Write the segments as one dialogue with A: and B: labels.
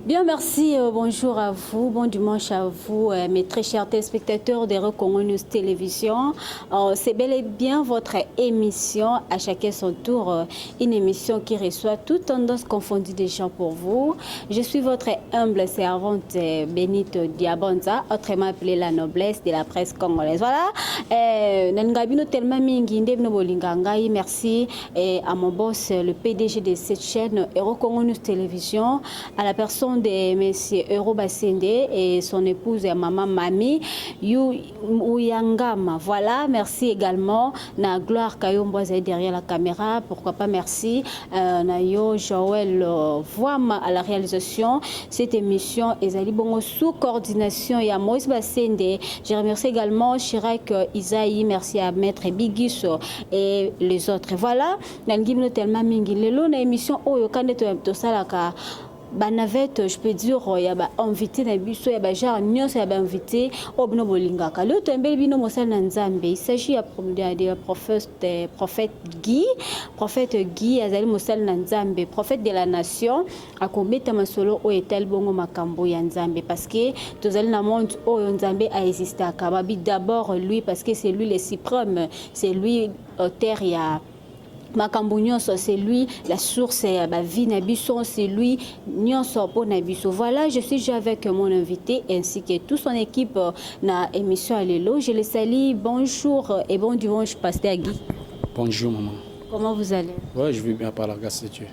A: Bien, merci, bonjour à vous, bon dimanche à vous, mes très chers téléspectateurs de Congo News Télévision. C'est bel et bien votre émission, à chacun son tour, une émission qui reçoit toutes tendances confondues des gens pour vous. Je suis votre humble servante Benito Diabonza, autrement appelée la noblesse de la presse congolaise. Voilà, merci à mon boss, le PDG de cette chaîne, Congo News Télévision, à la personne de M. Euro Basende et son épouse et maman Mami Uyangama. Voilà, merci également na Gloire Kayomboise derrière la caméra, pourquoi pas merci na yo Joël Voima à la réalisation. Cette émission est bongo sous coordination et à Moïse Basende. Je remercie également Chirac Isaïe, merci à Maître Bigiso et les autres. Voilà, nangimno tellement mingi lelo na émission oyo kandeto to salaka Banavette, je peux dire, il y a invité il y a genre nyos, il y a invité obno bolingaka. Le tembe bino mosal nzambe. Il s'agit de prophète Guy, azali mosal nzambe, prophète de la nation. A kombeta masolo o etal bongo makambo ya nzambe parce que tozali na monde o nzambe a existé akababi d'abord lui parce que c'est lui le suprême, c'est lui auteur ya Makambo nyonso, c'est lui la source la vie nabiso, c'est lui nyonso po nabiso. Voilà, je suis déjà avec mon invité ainsi que toute son équipe na émission Allélo. Je les salue. Bonjour et bon dimanche, Pasteur Guy.
B: Bonjour maman.
A: Comment vous allez?
B: Ouais, je vais bien par la grâce de Dieu.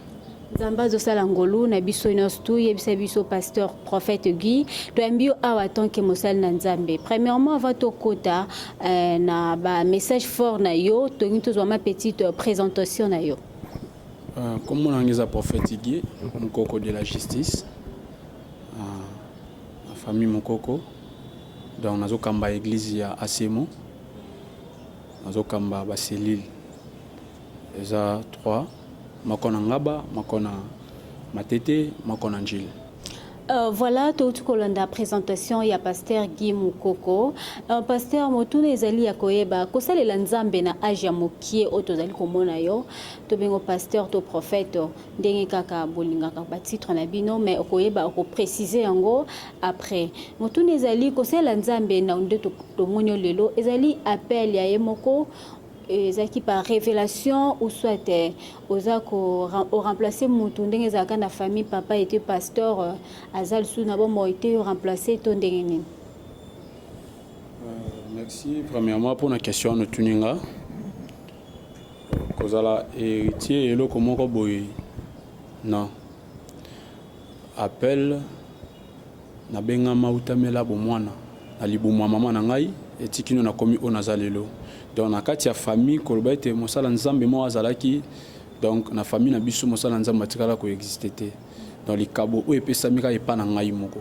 A: Zamba Zosalangolo, Nabiso Inostou, Yebisabiso Pasteur Prophète Guy, Toambio Awaton Kemosal Nanzambe. Premièrement, avant tout kota, na ba message fort na yo, Tonito ma petite présentation na yo.
B: Comme on a un prophète Guy, mon coco de la justice, la famille mon coco, donc nazo kamba église ya Asemo, nazo kamba baselil, eza 3. Makona ngaba, makona matete, makona njil.
A: Voilà, tout la présentation, il y a Pasteur Guy Moukoko. Pasteur Motune Ezali Yakoyeba, Kosale Lanzambe na Aja Mokie, Otozali Komona yo, Tobengo Pasteur, to prophète, Denge Kaka Bolinga Kaka titre na bino, mais Okoyeba, Oko préciser en gros après. Motune Ezali, Kosale Lanzambe na Unde Tomonyo Lelo, Ezali appel ya Yemoko. Ezaki par révélation ou soit au remplacer Moutundeng Ezaka na famille papa était pasteur Azal Sounabo mo été remplacé Tondengeni.
B: Merci premièrement pour la question de Tuninga. Kozala héritier et le comment boy. Non. Appel na benga mautamela bomwana. Na libumwa mama na ngai etikino na komi onazalelo. Donc na kati ya famille koloba ete mosala nzambe mo azalaki donc na famille na biso mosala nzambe atikala ko exister te dans les kabo o epesami ka epa na ngai moko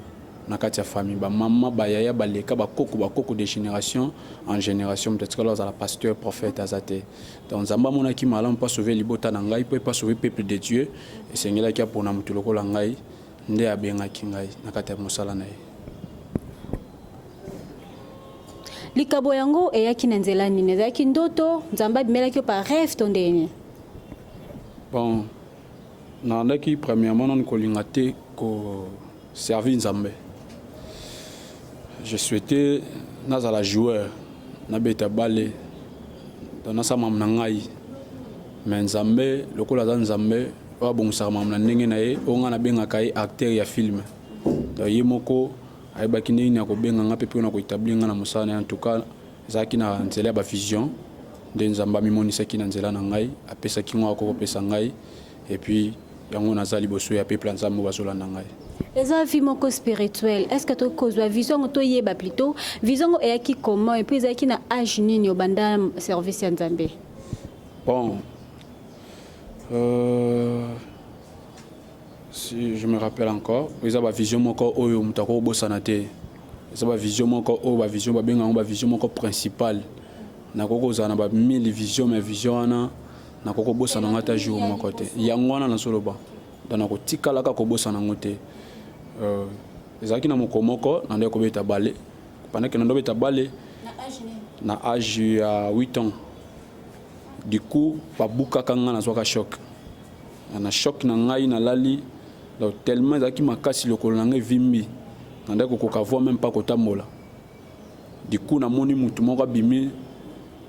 B: na kati ya famille ba mama ba yaya ba leka ba koko de génération en génération peut-être que la pasteur prophète azate donc nzamba mona ki malam pas sauver libota na ngai pas sauver peuple de Dieu et sengela ki apona mutuloko la ngai nde abenga ki ngai na kati ya mosala na ye.
A: Likabo yango eyaki na nzela nini ezalaki ndoto nzamba bimelaki par rêve tondeni.
B: Bon nandaki premièrement non kolinga te ko servir nzambe. Je souhaitais nazala joueur na beta balé dans nasa mam na ngai mais nzambe lokola za nzambe wa bongisa mam na ndenge na ye o nga na benga kai acteur ya film donc yemoko ayebaki ndenge ya kobenga nga pepe na koétablir nga na mosala en tout cas ezalaki na nzela ya bavision nde nzambe amimonisaki na nzela na ngai apesaki ngo akokopesa ngai et puis yango naza liboso ya peuple nzambe bazolanda ngai.
A: Eza vie moko spirituel, est-ce que tu kozwa vision to yeba plutôt vision eyaki comment et puis ezalaki na âge nini obanda service ya nzambe?
B: Bon si je me rappelle encore, ils ont une vision encore oyo mutako bosana te. Ils ont une vision encore o ba vision ba benga ba vision encore principale. Na koko zana ba 1000 vision mais vision ana na koko bosana ngata jour moko te. Yangwana na solo ba. Dana ko tikala ka ko bosana ngote. ezalaki na mokomoko na ndeko beta balé pendant que na ndo beta balé na âge ya 8 ans. Du coup babuka kanga na zwaka choc na choc na ngai na lali donc tellement ezalaki makasi lokolo na ngai vimbi na ndeko kokavwa même pas kotambola. Du coup na moni mutu moko abimi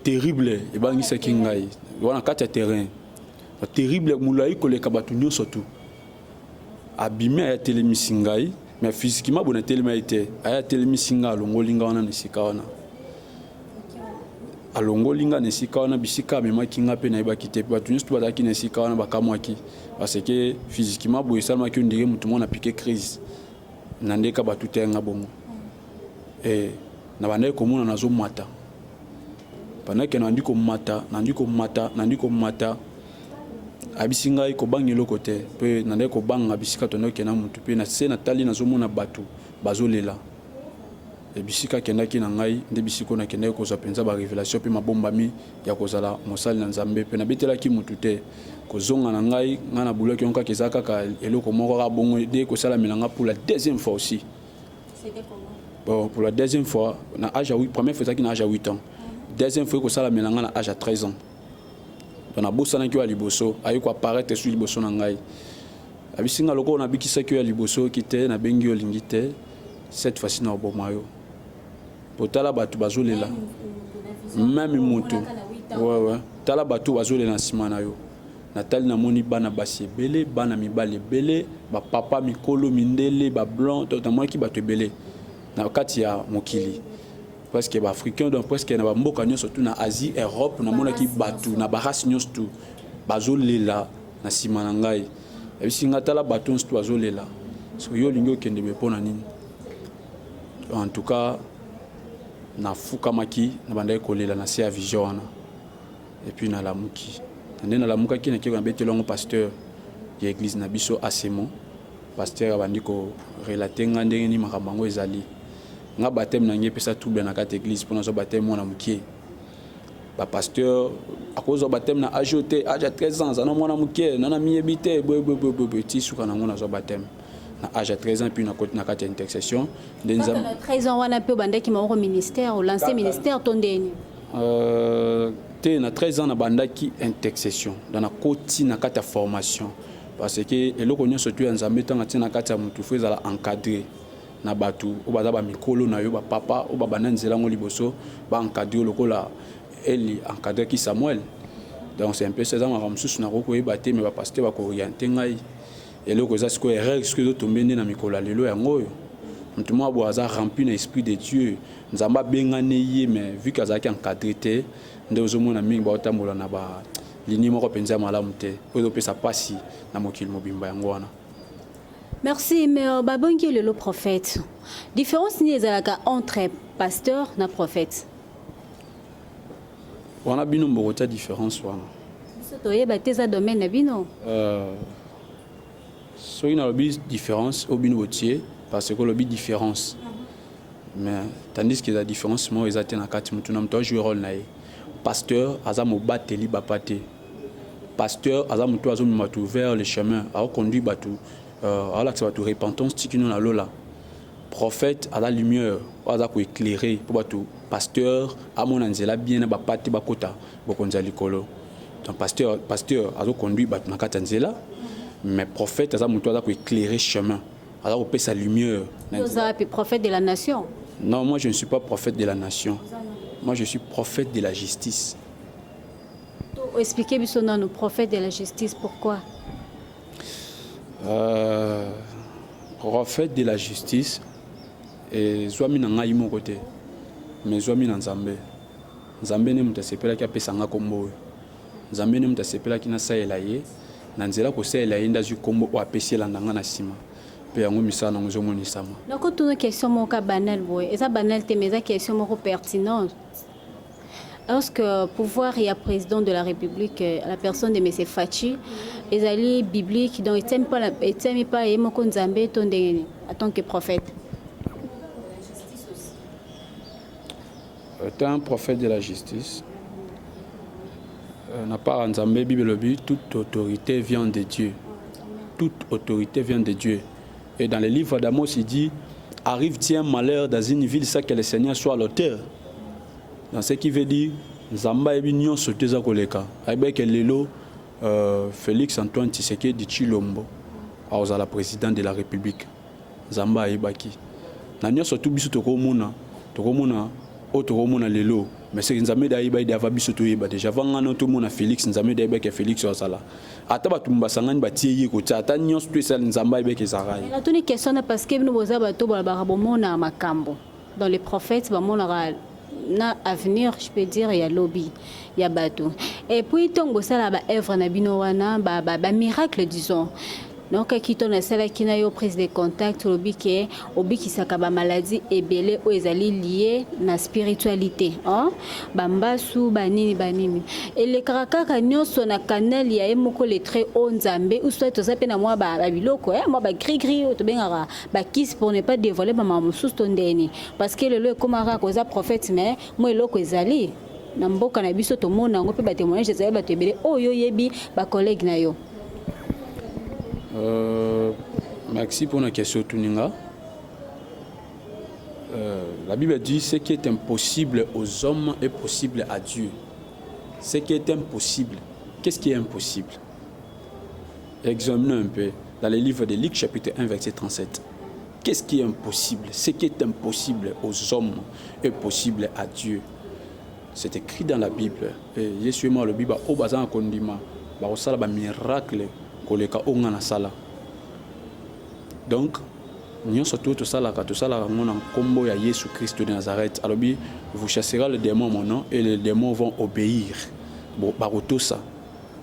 B: terrible ebangisaki ngai wana kati ya terrain terrible mulai koleka bato nyonso tu abimi aya telemisi ngai mais physiquement bona telema ete aya telemisi ngai alongoli ngai wana na esika wana alongoli ngai na esika wana bisika amemaki ngai mpe nayebaki te bato nyonso tu bazalaki na esika wana bakamwaki parce que physiquement boye esalemaki ondire mutu moko na piqué crise na ndeka bato te nga bongo na bandaki komona nazomata pendant que nandi komata abisi ngai kobanga eloko te mpe nandaki kobanga bisika tonaki okenda mutu mpe na se natali nazomona bato bazolela ebisika akendaki na ngai nde bisika oyo nakendaki kozwa mpenza barévélation mpe mabombami ya kozala mosali na nzambe mpe nabetelaki mutu te kozonga na ngai na bulaki yango kaka eza kaka eloko moko kaka bongo nde kosalamela nga pour la deuxième fois aussi. Bon, pour la deuxième fois na âge à 8, première fois ezalaki na âge à 8 ans, deuxième fois kosalamela nga na âge à 13 ans. Donc nabosanaki ya liboso ayi koapparaître sur liboso na ngai abisi nga loko nabikisaki ya liboso ki te nabengi olingi te cette fois-ci na oboma yo potala bato bazolela même mutu ouais tala bato bazolela na nsima na yo natali namoni bana basi ebele bana mibali ebele bapapa mikolo mindele bablanc namonaki bato ebele na kati ya mokili parce que baafricain donc presque na bamboka nyonso tu na Asie Europe namonaki bato na barace nyonso tu bazolela na nsima na ngai ebisi nga tala bato nyonso tu bazolela so yo olingi okende be mpo na nini. En tout cas nafukamaki na bandaki kolela na se ya vision wana et puis nalamuki nde nalamukaki nakeki nabeteli yango pasteur ya église na biso asemo pasteur abandi korelate nga ndenge nini makambo yango ezali nga bateme na ngai epesa trouble na kati église mpona azwa bateme mwana mokie bapasteur akozwa bateme na age te age ya 13 ans azana mwana mokie nana miyebi te boye ti suka nango nazwa bateme na âge à 13 ans puis na kati ya intercession
A: na 13 ans wana mpe bandaki maoko ministère ou lancé ministère tondeni
B: te na 13 ans na bandaki intercession dans na koti na kati ya formation parce que eloko nyonso tu ya nzambe tanga tina kati ya mutu fo ezala encadré na bato o baza ba mikolo na yo ba papa o baba na nzela ngo liboso ba encadré lokola Eli encadré ki Samuel. Donc c'est un peu ça ma ramsusu na roko ebate mais ba pasteur ba ko orienter ngai eloko za siko erreur siko zo tomber na mikolo lelo yango yo mutu mo abo aza rempli na esprit de Dieu nzamba bengane ye mais vu qu'azaki encadré te nde ozomona mingi ba otambola na ba lini moko penza malamu te ozo pesa pasi na mokili mobimba yango wana.
A: Merci, mais babongi le prophète. Différence ni ezalaka entre pasteur na prophète.
B: On a bino mbokota différence wana.
A: Sotoye ba teza domaine na bino.
B: So ina lobi différence au bino botier parce que lobi différence. Mais tandis que la différence mo ezate na kati mutu na mto jouer rôle na ye. Pasteur aza mo bateli bapate. Pasteur aza mutu azo matu vers le chemin, a conduit batu alors que ça va tout repentance tikino na lola. Prophète à la lumière, aza ko éclairer pour batu pasteur a mon anzela bien na bapate bakota bokonza likolo. Donc pasteur azo conduit batu na katanzela mais prophète aza mutu aza ko éclairer chemin. Alors on peut sa lumière.
A: Vous êtes prophète de la nation?
B: Non, moi je ne suis pas prophète de la nation. Moi je suis prophète de la justice.
A: Expliquez-moi son nom, prophète de la justice, pourquoi?
B: Prophète de la justice et zwami na ngai mo côté mais zwami na nzambe nzambe ne mutasepela ki apesanga kombo nzambe ne mutasepela ki na saela ye na nzela ko saela ye ndazu kombo o apesela ndanga na sima pe yango misana ngo zomonisama.
A: Donc quand on a question mon cas banal boy et ça banal te mais ça question moko pertinente. Est-ce que pouvoir et à président de la République, la personne de M. Fachi, les alliés bibliques, donc ils n'aiment pas et moko nzambe en tant que prophète.
B: Étant un prophète de la justice, n'a pas nzambe Bible toute autorité vient de Dieu. Toute autorité vient de Dieu. Et dans le livre d'Amos, il dit, arrive-t-il un malheur dans une ville sans que le Seigneur soit l'auteur? Dans ce qui veut dire, Zamba et Bignon sont des akoleka. Avec Lelo, Félix Antoine Tshisekedi Tshilombo, à la présidente de la République. Zamba et Baki. Nous sommes tous Tokomuna, Tokomuna Lelo. Mais c'est que Nzambe d'Aïba et d'Avabiso Toyeba. Déjà, avant tout le monde Félix, Nzambe d'Aïba et Félix Osala. Ataba Tumba Sangan Batiye Kota, Tanyon spécial Nzamba et Zarai.
A: La toute question parce que nous avons tout le Makambo. Dans les prophètes, na avenir, je peux dire, il y a lobby, il y a bateau. Et puis, tant que ça, la œuvre na binowana, miracle, disons. Donc, qui tourne celle qui n'a eu prise de contact, lobby qui s'akaba maladie et belé ou ezali lié na spiritualité. Bambasu, banini. Et les karaka kanyon sont na canal, il y a un moko les très haut nzambe, ou soit tout ça, pena moi, biloko, moi, gris, ou bien, kiss pour ne pas dévoiler ma maman sous ton déni. Parce que le komara causa prophète, mais moi, loko ezali. Namboka na biso to mona ngo pe ba témoignage ezali ba tebele oyo yebi ba collègue na yo.
B: Merci pour la question Tuninga. La Bible dit ce qui est impossible aux hommes est possible à Dieu. Ce qui est impossible, qu'est-ce qui est impossible? Examinons un peu dans le livre de Luc chapitre 1 verset 37. Qu'est-ce qui est impossible? Ce qui est impossible aux hommes est possible à Dieu. C'est écrit dans la Bible. Et Jésus le Bible au bazan kondima ba osala ba miracle. Donc, nous sommes tous là, combo à Jésus Christ de Nazareth. Alors, vous chasserez les démons mon nom et les démons vont obéir.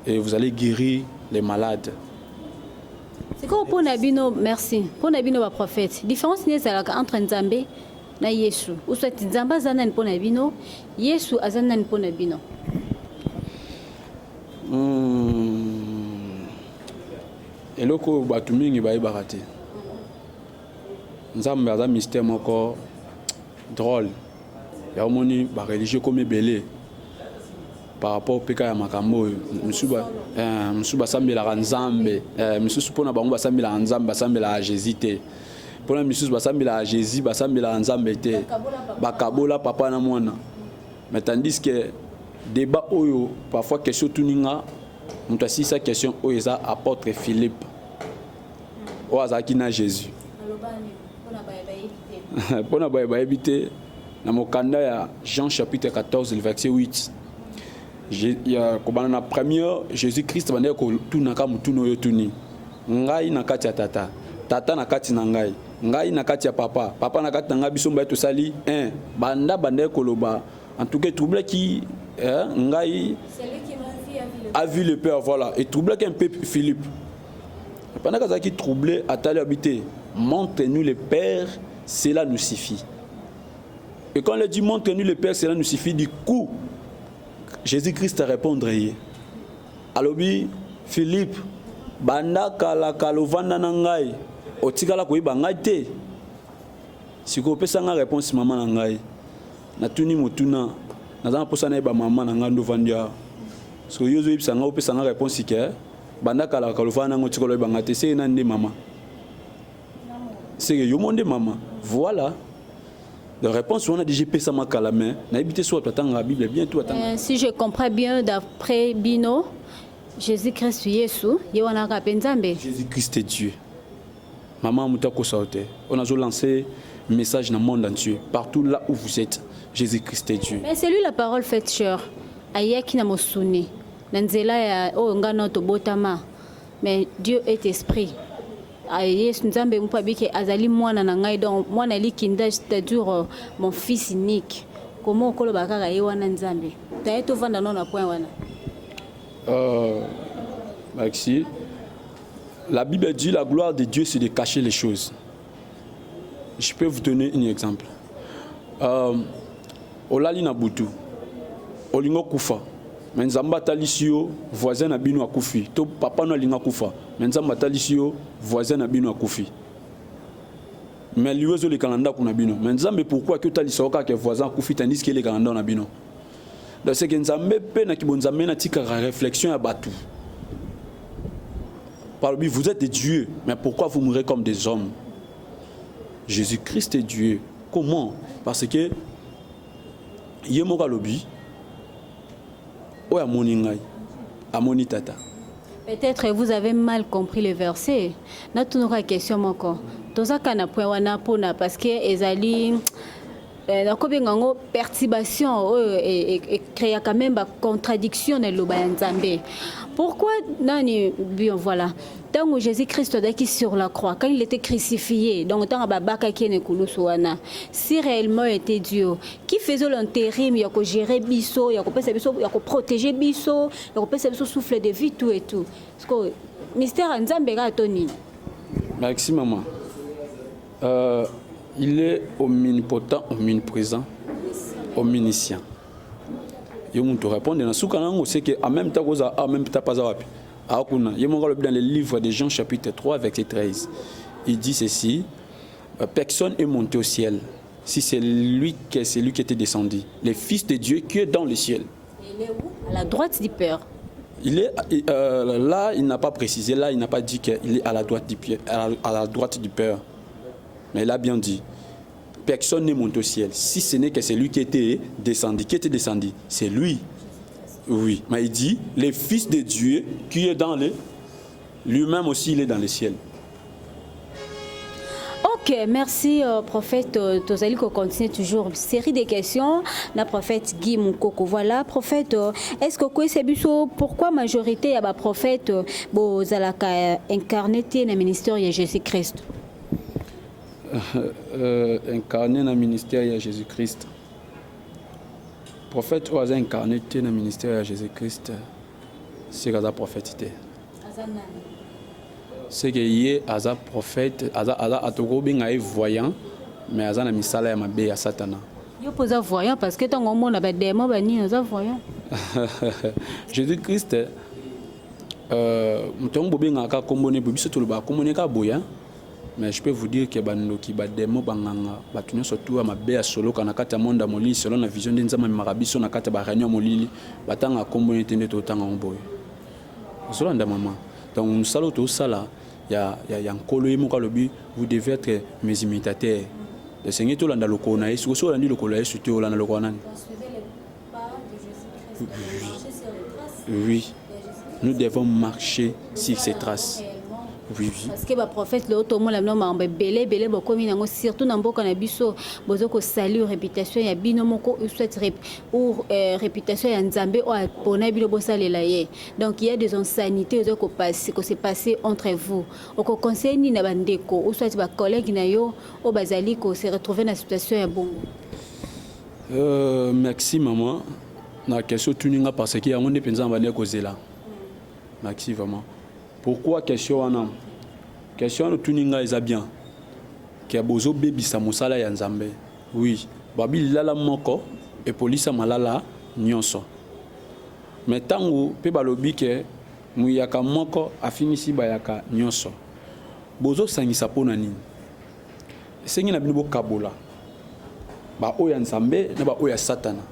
B: Et vous allez guérir les malades.
A: C'est quoi pour Nabino? Merci. Pour Nabino, le prophète. Différence entre Nzambe et Jésus. Ou soit Nzamba Zanan pour Nabino, Jésus Azanan pour Nabino.
B: Et là, batu mingi bayebaka te. Nzambe aza mystère moko drôle. Ya omoni ba religieux comme ebele par rapport au peka ya makambo musuba sambela Nzambe mususu pona bango basambela Nzambe basambela Jésus te. Pona mususu basambela Jésus basambela Nzambe te. Bakabola papa na mwana. Mais tandis que débat oyo parfois question tuninga mutu asisa question oyo eza apôtre Philippe. Oazaki na Jésus. Pour na ba éviter na mokanda ya Jean chapitre 14 verset 8. Il y a comme na première Jésus-Christ bande ko tunaka mutuno yo tuni. Ngai na kati ya tata, tata na kati na ngai na kati ya papa, papa na kati na ngai biso mba to sali un banda bande ko loba. En tout cas trouble qui ngai celui qui a vu le Père, voilà, et trouble un peu Philippe. Pendant que ça qui troublé à telle habité, montre-nous le Père, cela nous suffit. Et quand il dit montre-nous le Père, cela nous suffit, du coup, Jésus-Christ a répondu. Alors, Philippe, banda kala kalovanda nangai, otikala koyiba ngai te. Si ko pesa nga réponse maman nangai, na tuni motuna, na za posa na ba maman nanga ndovandia. So yozo yipsa nga opesa nga réponse ke banda kala kalovanda ngo tikolo yibanga te, c'est nande maman. C'est que yo monde maman. Voilà. La réponse, on a déjà payé ça à la main. La Bible bientôt.
A: Si je comprends bien, d'après Bino, Jésus-Christ Jésus,
B: Jésus-Christ est Dieu. Maman, on a lancé un message dans le monde entier. Partout là où vous êtes, Jésus-Christ est Dieu.
A: Mais c'est lui la parole faite chère. Ayaki na mosuni. Nanzela ya o ngana to botama. Mais Dieu est esprit. Yesu nzambe mpabike azali mwana na ngai donc mwana likinda c'est-à-dire mon fils unique. Comment okolo bakaka ye wana nzambe taye to vanda non na point wana.
B: Maxi, la Bible dit la gloire de Dieu c'est de cacher les choses. Je peux vous donner un exemple. Olali na butu olingo kufa mais nzamba talisio voisin na bino akufi to papa no linga kufa mais nzamba talisio voisin na bino akufi mais liwezo le kalanda kuna bino mais nzambe pourquoi que talisoka que voisin akufi tandis que le kalanda na bino donc c'est que nzambe pe na kibonzambe na tika réflexion à batu par lui vous êtes des dieux mais pourquoi vous mourrez comme des hommes Jésus-Christ est Dieu. Comment? Parce que Yemoka lobi o ya moningai amoni tata.
A: Peut-être vous avez mal compris le verset. Na tunaka question moko. Tozaka na point wana pona parce que ezali nakobengango perturbation et créer quand même ba contradiction dans le Nzambe. Pourquoi nani bien voilà. Tant que Jésus-Christ est sur la croix, quand il était crucifié, donc tant que qui est si réellement était Dieu, qui faisait l'intérim, il a géré biso, il a protégé biso, il a souffle de vie tout et tout. Parce que mystère Nzambe Tony.
B: Merci maman. Il est omnipotent, omniprésent, omniscient. Il me répond dans ce cas-là, c'est que en même temps en même temps pas à il dans le livre de Jean chapitre 3 verset 13. Il dit ceci: personne n'est monté au ciel si c'est lui qui était descendu, le Fils de Dieu qui est dans le ciel.
A: Il est où? À la droite du Père.
B: Il est là, il n'a pas précisé, là il n'a pas dit qu'il est à la droite du Père. Mais il a bien dit: personne n'est monté au ciel si ce n'est que celui qui était descendu. Qui était descendu? C'est lui. Oui, mais il dit, le Fils de Dieu qui est dans le... Lui-même aussi, il est dans le ciel.
A: Ok, merci prophète. Tozali ko continue toujours série de questions. La prophète Guy Moukoko. Voilà, prophète. Est-ce que c'est biso pourquoi majorité ya ba prophète bo zalaka incarné dans le ministère de Jésus-Christ?
B: Incarné dans le ministère de Jésus-Christ. Prophète ou aza incarné dans le ministère de Jésus-Christ, c'est que prophète. C'est que yé aza prophète, aza atokobi ngai voyant, mais aza na misala ya mabe ya Satana.
A: Yo posa voyant parce que tant on a ba démon ba ni aza voyant.
B: Jésus-Christ mutongo bengaka kombone biso to ba kombone ka boya. Mais je peux vous dire que bandoki bademo banganga batunyo surtout à mabe ya solo kana kata monde molili selon la vision de nzama marabiso na kata ba réunion molili batanga kombone tende to tanga omboy. Solo nda maman. Donc nous salo to sala ya nkolo yemo ka lobi vous devez être mes imitateurs. Le Seigneur to landa lokolo na Yesu so landi lokolo Yesu to landa lokolo nani. Oui. Nous devons marcher sur ces traces. Oui, oui.
A: Parce que le prophète le tout le monde m'a belé beaucoup minango surtout dans beaucoup na biso bozo ko salut réputation ya bino moko soit ou réputation ya Nzambe o pona bino bosalela ye. Donc il y a des insanités que c'est passé entre vous. Au conseil ni na bandeko ou soit ba collègue na yo o bazali ko se retrouver dans situation ya bongo.
B: Merci maman. Na question tuninga parce que yango ndepenza mbane ko zela. Merci vraiment. Pourquoi question wana? Question no tuninga eza bien. Ke bozo bebisa mosala ya Nzambe. Oui, babi lala moko et polisa malala nyonso. Mais tango pe balobi ke muyaka moko afinisi bayaka nyonso. Bozo sangisa pona nini? Sengi na bino bo kabola. Ba oya Nzambe na ba oya Satana.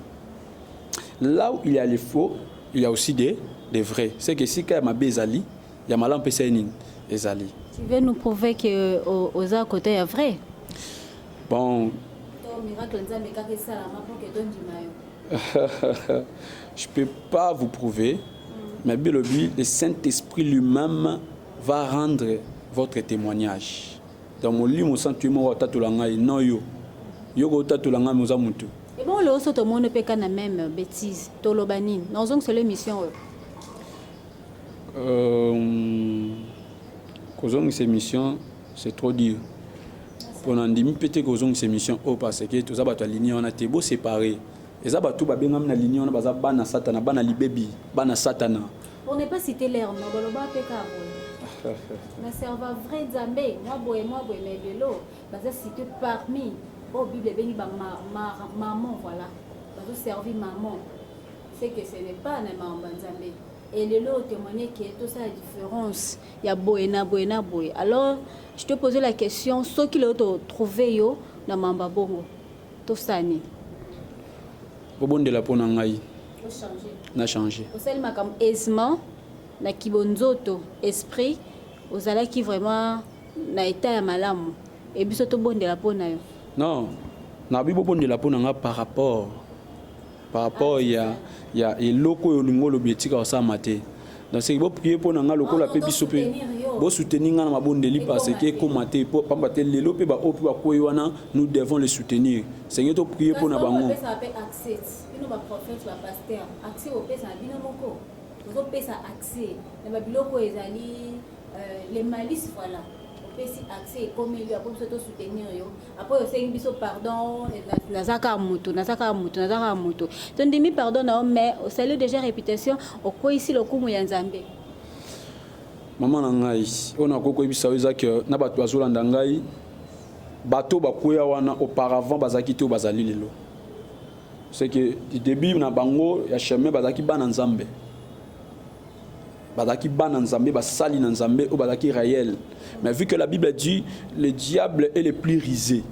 B: Là où il y a les faux, il y a aussi des vrais. C'est que si ka mabe ezali il y a malin pesenine ezali.
A: Tu veux nous prouver que aux à côté est vrai?
B: Bon. Je peux pas vous prouver, mais le Saint-Esprit lui-même va rendre votre témoignage. Dans mon livre, mon sentiment au tatulanga non yo go tatulanga mozamutu.
A: Et bon le autre monde peut quand même bêtise tolobanine. Non donc c'est l'émission.
B: Causons ces missions, c'est trop dur. Pendant 10 000 peut-être causons ces missions, parce que tout ça va être aligné, on a été beau séparé. Et ça va tout bien na ligne, on a bazar bana satana, bana libebi, bana satana.
A: On n'est pas cité l'air, non, baloba peka. Mais c'est un vrai Nzambe, moi boy mais de l'eau, bazar cité parmi. Oh Bible béni ba maman voilà. Bazar servi maman. C'est que ce n'est pas un maman Nzambe. Et le lot témoigner que tout ça la différence. Il y a boena. Alors, je te posais la question, ce qui l'ont trouvé yo dans Mamba Bongo. Tout ça ni.
B: Au bon de la pona ngai. Na changé.
A: Au sel makam aisement na kibonzoto esprit aux ala qui vraiment na état ya malamu. et biso to bonde la pona yo.
B: Non, na bibo bonde la pona nga par rapport il y a eloko yo lingo lobetika osa maté. Donc c'est bo prier pour nga lokola pe biso pe bo soutenir nga na mabondeli parce que komate po pamba te lelo pe ba opi ba koyi wana nous devons les soutenir. Seigneur to prier pour na bango.
A: Ça appelle accès. Bino ba prophète ba pasteur. Accès au pesa bino moko. Vous pesa accès. Na ba biloko ezali les malices voilà. Si accès comme il y a pour se soutenir yo après c'est une biso pardon nazaka mutu ton demi pardon mais au salut déjà réputation au quoi ici le kumu ya Nzambe
B: maman na ngai on a koko bisa weza que na bato bazolanda ngai bato bakoya wana auparavant bazaki to bazali lelo c'est que du début na bango ya chemin bazaki bana Nzambe bazaki bana Nzambe basali na Nzambe ou bazaki réel. Mais vu que la Bible dit le diable est le plus risé.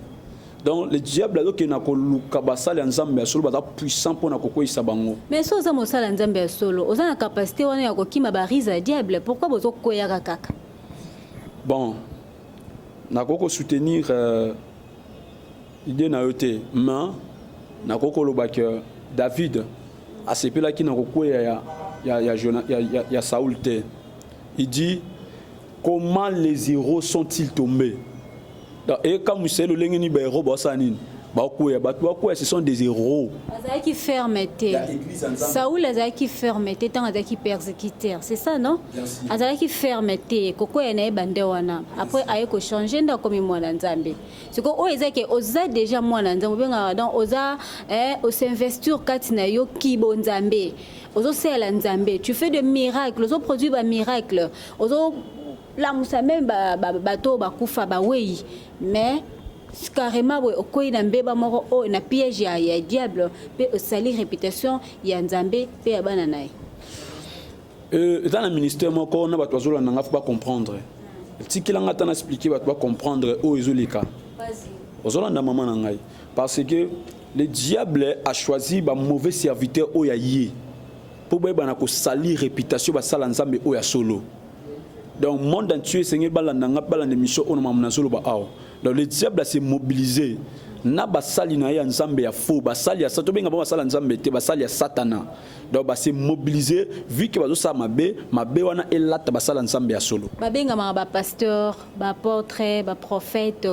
B: Donc le diable donc na ko luka basali Nzambe solo baza puissant pour na koko isabango.
A: Mais so za mosala Nzambe solo, oza na capacité wana ya kokima ba riza diable, pourquoi bozo koya kaka?
B: Bon, na koko soutenir idée na yote, mais na koko loba que David a sepela ki na koko ya Saoul te. Il dit comment les héros sont-ils tombés? Et quand vous savez le lengeni ba héros basanine ba koya ba quoi ce sont des héros.
A: Azaki fermeté. Saoul azaki fermeté tant azaki persécuteur, c'est ça non? Azaki fermeté koko ene bande wana. Après aye ko changer nda comme mwana Nzambe. C'est ko o ezaki oza déjà mwana Nzambe benga donc oza o s'investir katina yo kibo Nzambe. Ozo sela Nzambe, tu fais des miracles, ozo produire ba miracle. Ozo la musa même bato bakufa ba wei mais carrément okoyi na mbeba moko o na piège ya diable pe osali réputation ya Nzambe pe ya bana naye
B: dans le ministère moko na bato bazola nanga faut pas comprendre tikila ngata na expliquer bato ba comprendre o ezolika vas-y ozola na maman na ngai parce que le diable a choisi ba mauvais serviteur o ya yé pour ba na ko sali réputation ba sala Nzambe o ya solo. Donc, le monde entier, Seigneur, balanda mission on m'a solo ba aw. Donc, le diable s'est mobilisé. Na basali na ya Nzambe ya faux, basali ya sato benga ba basala Nzambe te, basali ya Satana. Donc, ba s'est mobilisé vu que bazo sa mabe wana elata basala Nzambe ya solo.
A: Ba benga ba pasteur, ba apôtre, ba prophète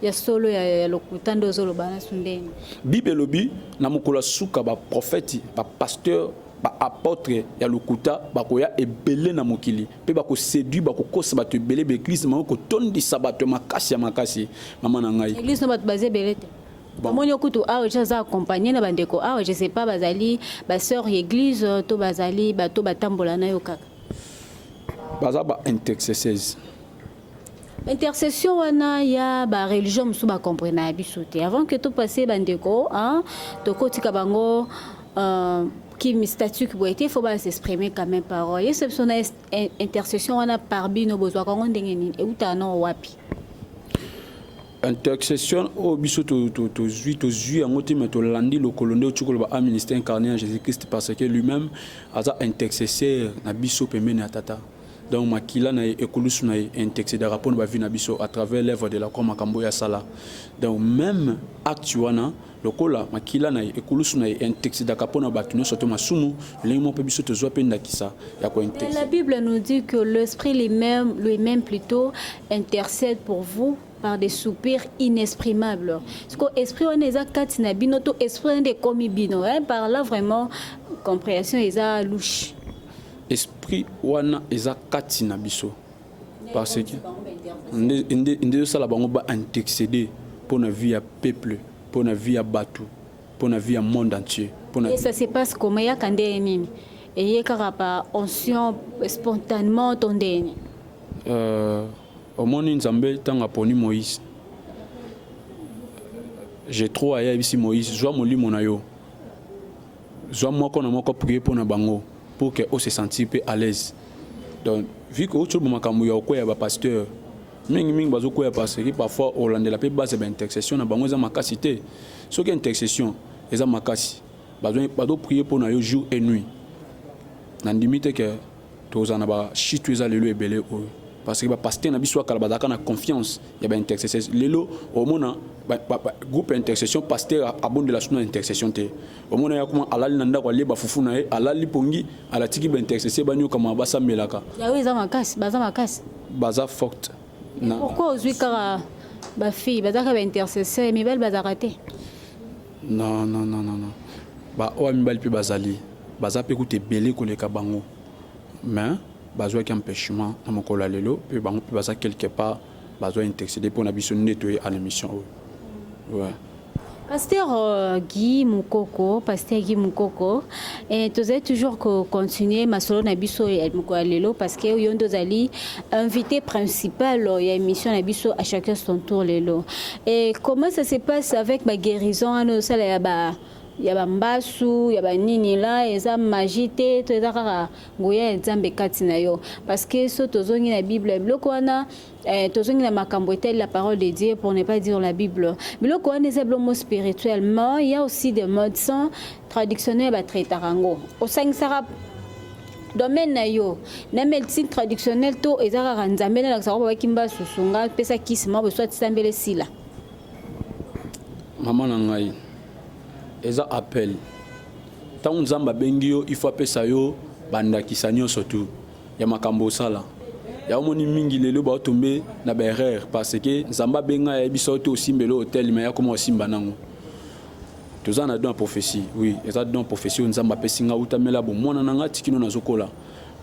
A: ya solo ya lokutando zolo bana sundeni.
B: Bible lobi na mukula suka ba prophète, ba pasteur ba apôtre ya lokuta bakoya ebele na mokili pe bako séduire bako kosa bato ebele be église mama ko tondi sabato makasi ya makasi mama na ngai
A: église no bato bazé belete Moni okutu awo jaza accompagner na bandeko awo je sais pas bazali ba sœur église to bazali bato batambola na yo kaka
B: baza ba intercesseurs.
A: Intercession wana ya ba religion musu ba comprendre biso te avant que to passer bandeko hein to kotika bango qui mi statut qui boite faut pas s'exprimer quand même parole et c'est son intercession on a parbi nos besoins quand on ndengeni e utano wapi
B: intercession au biso to zui angoti meto landi lo kolonde chukolo ba ministère incarné en Jésus-Christ parce que lui-même a intercesseur na biso pemene atata donc makila na ekulusu na intercéder rapport ba vie na biso à travers l'œuvre de la croix makambo ya sala donc même actuana lokola makila na ekulusu na intercéder kapona batuno soto masumu lengo pe biso to zo penda kisa ya ko intercéder.
A: La Bible nous dit que l'esprit lui-même plutôt intercède pour vous par des soupirs inexprimables. Parce que l'esprit on est à katina bino to esprit de komi bino par là vraiment compréhension est à louche.
B: Esprit wana eza kati na biso parce que inde sala bango ba intercéder pour la vie à peuple pour la vie à bateau pour la vie à monde entier
A: et ça se passe comment ya kande nini et y karapa onction spontanément tondeni
B: au monde Nzambe tanga poni Moïse j'ai trop aya ici Moïse joa molimo na yo joa moko na moko prier pour na bango pour que on se sentir peu à l'aise. Donc vu que tout le monde kamuya okoya ba pasteur mingi bazo koya parce que parfois Hollande la pe base ba intercession na bango za makasité ce qui intercession eza makasi bazo prier pour na yo jour et nuit na limite que tozana ba chitu eza lelo ebele o parce que ba pasteur na biso kala bazaka na confiance ya ba intercession lelo au mona groupe intercession pasteur abonde la suna intercession te au mona ya kuma alali na ndako ali ba fufu na ye alali pongi ala tiki ba intercession ba nyoka ma basa melaka
A: ya oui za makasi
B: baza forte
A: na pourquoi ozwi kaka ba fille bazaka ba intercession mais belle bazaka te
B: non ba o mibali pe bazali baza pe kuté belé koleka bango mais bazwa ki empêchement na mokolo lelo pe bango pe baza quelque part bazwa intercéder pour na biso nettoyer à l'émission ouais.
A: Pasteur Guy Mukoko, et tu as toujours continuer ma solo na biso et lelo parce que yondo zali invité principal il y a émission na biso à chacun son tour lelo. Et comment ça se passe avec ma guérison ano sala ya ba mbasu ya ba nini la eza magie te to eza kaka ngoya nzambe kati na yo parce que so tozongi na Bible biloko wana tozongi na makambo etel la parole de Dieu pour ne pas dire la Bible biloko wana eza blomo spirituellement il y a aussi des médecins traditionnels ba traitarango osangisaka domaine na yo na médecine traditionnelle to eza kaka nzambe na lakisa ko ba kimba susunga pesa kisima bo soit sambele sila
B: maman na ngai eza appel tant nzamba bengio il faut apesa yo bandakisa nyonso tu ya makambo sala ya omoni mingi lelo ba tomber na ba erreur parce que nzamba benga ya biso to simbelo hotel mais ya comment simba nango toza na don prophétie oui eza don prophétie nzamba pesinga utamela bo mona nanga tikino nazokola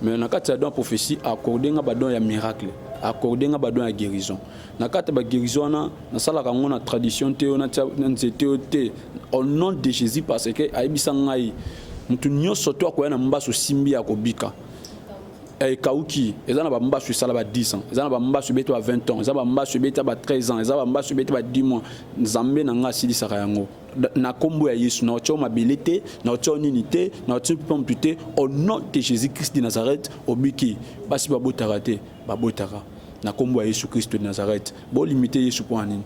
B: mais na kati ya don prophétie accordé nga ba don ya miracle accordé nga ba don ya guérison na kati ba guérison na sala ka ngona tradition te na nzete te au nom de Jésus parce que aibisa ngai mutu nyonso to akoya na mbaso simbi ya kobika kauki eza na ba mbaso sala ba 10 ans eza na ba mbaso beto ba 20 ans eza ba mbaso beto ba 13 ans eza ba mbaso beto ba 10 mois nzambe na nga sili saka yango na kombo ya Yesu na otio mabilité na otio unité na otio pompité au nom de Jésus Christ de Nazareth obiki basi ba botaka te ba botaka na kombo ya Yesu Christ de Nazareth bo limiter Yesu poani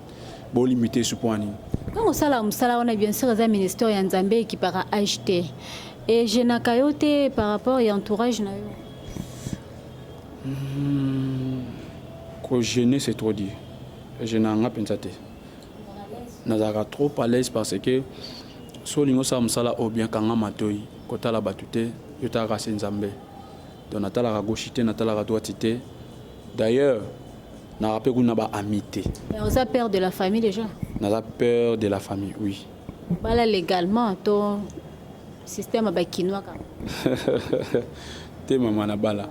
B: bo limiter Yesu poani
A: quand on sala musala on a bien sûr un ministère ya nzambe qui para acheter et je na kayote par rapport à entourage na yo
B: ko gêner c'est trop dire je n'anga pensate nazaka trop à l'aise parce que so lingo sa musala o bien kanga matoi kota la batute yota ka nzambe donc natala ka gauche te natala ka droite te d'ailleurs na rappel qu'on a ba amité
A: on a peur de la famille déjà
B: on a peur de la famille oui
A: bala légalement ton système ba kinwa ka
B: te mama na bala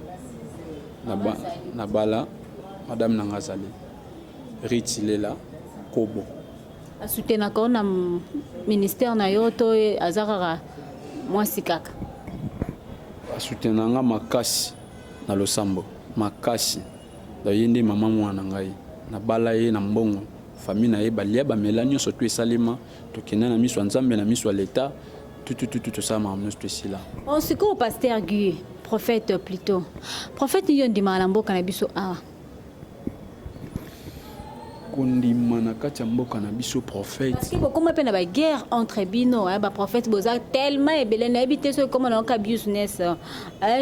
B: na bala madame Nangazali Ritilela Kobo
A: a soutenir ko na ministère na yo to azakaka mwasi kaka
B: a soutenir nga makasi na losambo makasi da yende mama mwana ngai na bala ye na mbongo famille na ye balia ba melanyo surtout esalema to kena na miso nzambe na miso l'état tout ça ma amno spécial
A: on se ko pasteur Guy prophète plutôt prophète yondi malambo kana biso a
B: kondima na kati ya mboka na biso prophète
A: parce que beaucoup m'appelle na ba guerre entre bino ba prophète boza tellement ebele na habité so comme na ka business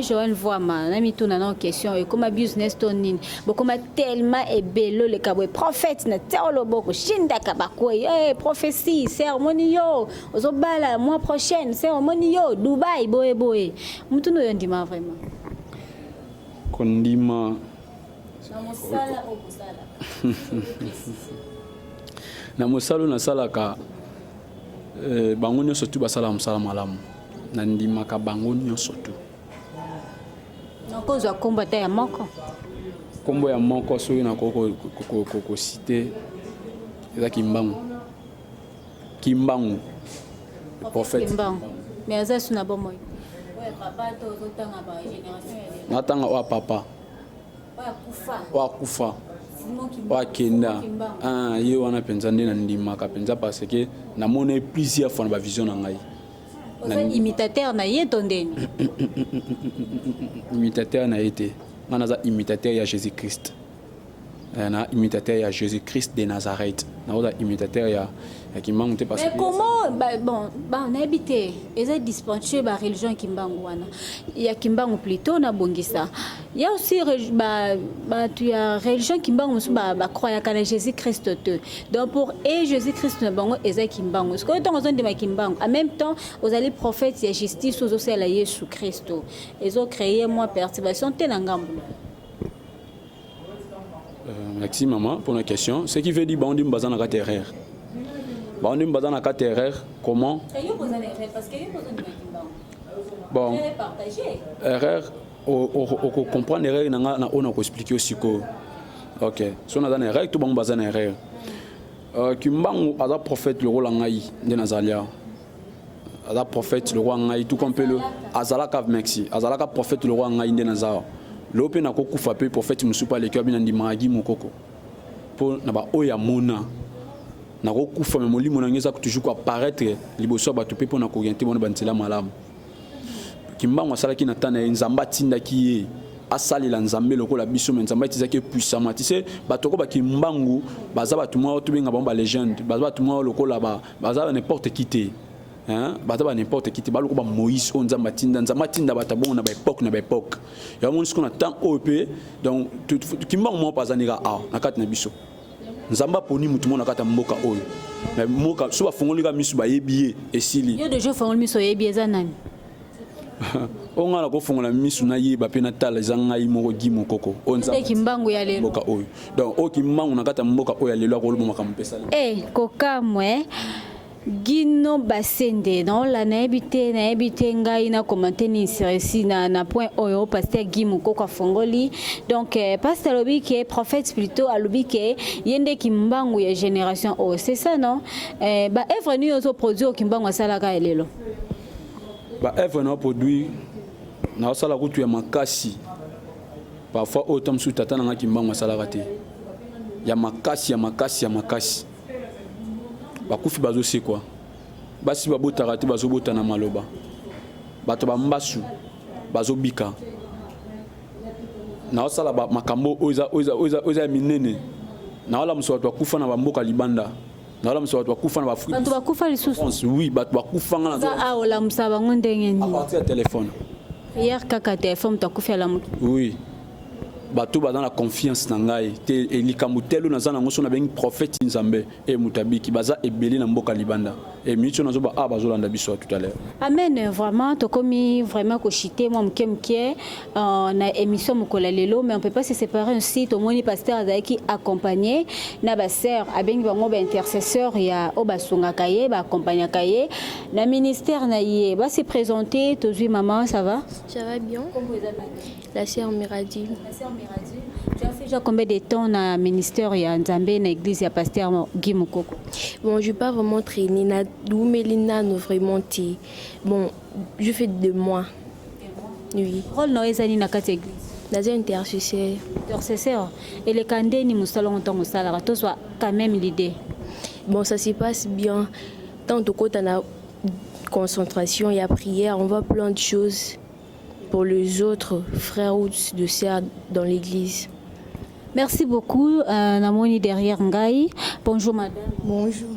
A: Joël voit ma na mi tuna na question et comme business tonin beaucoup m'a tellement ebelo le kabwe prophète na telo boko shinda kabako prophétie cérémonie yo ozobala mois prochaine cérémonie yo Dubaï boye mutu no yondima vraiment
B: kondima
A: na mosala o bosala
B: na mosalo na salaka bango nyonso tu basala mosala malamu na ndimaka bango nyonso tu
A: na kozwa kombo ta ya moko
B: kombo ya moko soki na ko citer eza Kimbangu prophète
A: mais aza suna bomo ouais papa to zotanga ba génération ya
B: natanga wa papa wa kufa wa kenda ye wana penza nde na ndimaka penza parce que na mona plusieurs fois na ba vision na ngai
A: na imitateur na ye tondeni
B: imitateur na été ngana za imitateur ya Jésus Christ na imitateur ya Jésus-Christ de Nazareth na oza imitateur ya Kimbangu te parce
A: mais
B: que
A: comment on a habité ils dispensé ba religion Kimbangu wana ya Kimbangu plutôt na bongisa il y a aussi tu ya religion Kimbangu ba croire que Jésus-Christ te donc pour et Jésus-Christ na bango eza Kimbangu ce que tant on de Kimbangu en même temps aux allez prophètes et justice aux aussi la Jésus-Christ ils ont créé moi perturbation te na ngambu.
B: Merci maman pour la question. Ce qui veut dire que nous sommes en terreur. Nous sommes en terreur. Comment? Bon. Erreur. On comprend l'erreur. On a expliqué aussi que. Ok. Si on a une erreur, tout le monde a une erreur. Kimbangu a un prophète le roi Ngai de Nazalia. A un prophète le roi Ngai tout comme le Azalaka merci. Azalaka prophète le roi Ngai de Nazalia. L'open a beaucoup frappé prophète musupa le kabina ndi magi mukoko pour na ba oya mona na ko fa me molimo na ngeza toujours ko apparaître liboso ba topé pour na ko orienter bona bantela malamu Kimbangu asala ki na tana nzamba tinda ki asali la nzambe lokola biso me nzamba tizaki puissamment tu sais batoko ba Kimbangu baza batu mwa to benga ba légende baza batu mwa lokola baza n'importe qui te hein baza n'importe qui te ba lokola Moïse on nzamba tinda batabon na ba époque ya mon ce qu'on attend OP donc Kimbangu mo pas anira na kati na biso nzamba poni mutu mo na kata mboka oyo mais mboka so ba fongoli ka misu ba yebiye esili
A: yo de jeu fongoli miso yebiye za nani
B: on a la kofongola misu na yeba pe na tala zanga imoko gimo koko onza
A: Kimbangu ya lelo
B: mboka oyo donc o Kimbangu na kata mboka oyo ya lelo akolo bomaka mpesa
A: kokamwe Gino Basende non la na habité ngai na commenter ni ici na point oyo pasteur Guimou ko fongoli donc pasteur lobi qui est prophète plutôt alobi que yende Kimbangu ya génération o c'est ça non ba œuvre ni ozo produit Kimbangu sala ka lelo
B: ba œuvre no produit na sala kutu ya makasi parfois autant sous tata na Kimbangu sala te ya makasi bakufi bazo se quoi basi babotaka te bazo botana maloba bato bambasu bazo bika na osala ba makambo oza minene na wala mso watu bakufa na bamboka libanda na wala mso watu bakufa na Afrique
A: bato bakufa lisusu
B: oui bato bakufa ngana
A: za aola msaba ngondenge ni
B: à partir de téléphone
A: hier kaka téléphone takufa la mutu
B: oui bato ba dans la confiance na ngai te elikambo telo na zana ngoso na bengi prophète nzambe et mutabiki baza ebeli na mboka libanda et micho na zoba bazolanda biso tout à l'heure
A: amen vraiment to komi vraiment ko chiter moi mke na émission mokola lelo mais on peut pas se séparer ainsi to moni pasteur azaki accompagné na ba sœur abengi bango ba intercesseur ya obasunga kaye ba accompagner kaye na ministère na yé ba se présenter to zui maman ça va
C: bien la sœur Miradi.
A: Tu as fait déjà combien de temps dans le ministère de Nzambe, dans l'église de pasteur Guy Mukoko?
C: Bon, je n'ai pas vraiment traîné. Melina, vraiment. Bon, je fais 2 mois. Oui.
A: Rôle dans les années dans l'église?
C: Dans un intercesseur.
A: Intercesseur. Et les candidats, nous sommes quand même l'idée.
C: Bon, ça se passe bien. Tant que tu as la concentration et la prière, on voit plein de choses pour les autres frères ou de sœurs dans l'église.
A: Merci beaucoup. Namoni derrière Ngai. Bonjour madame.
D: Bonjour.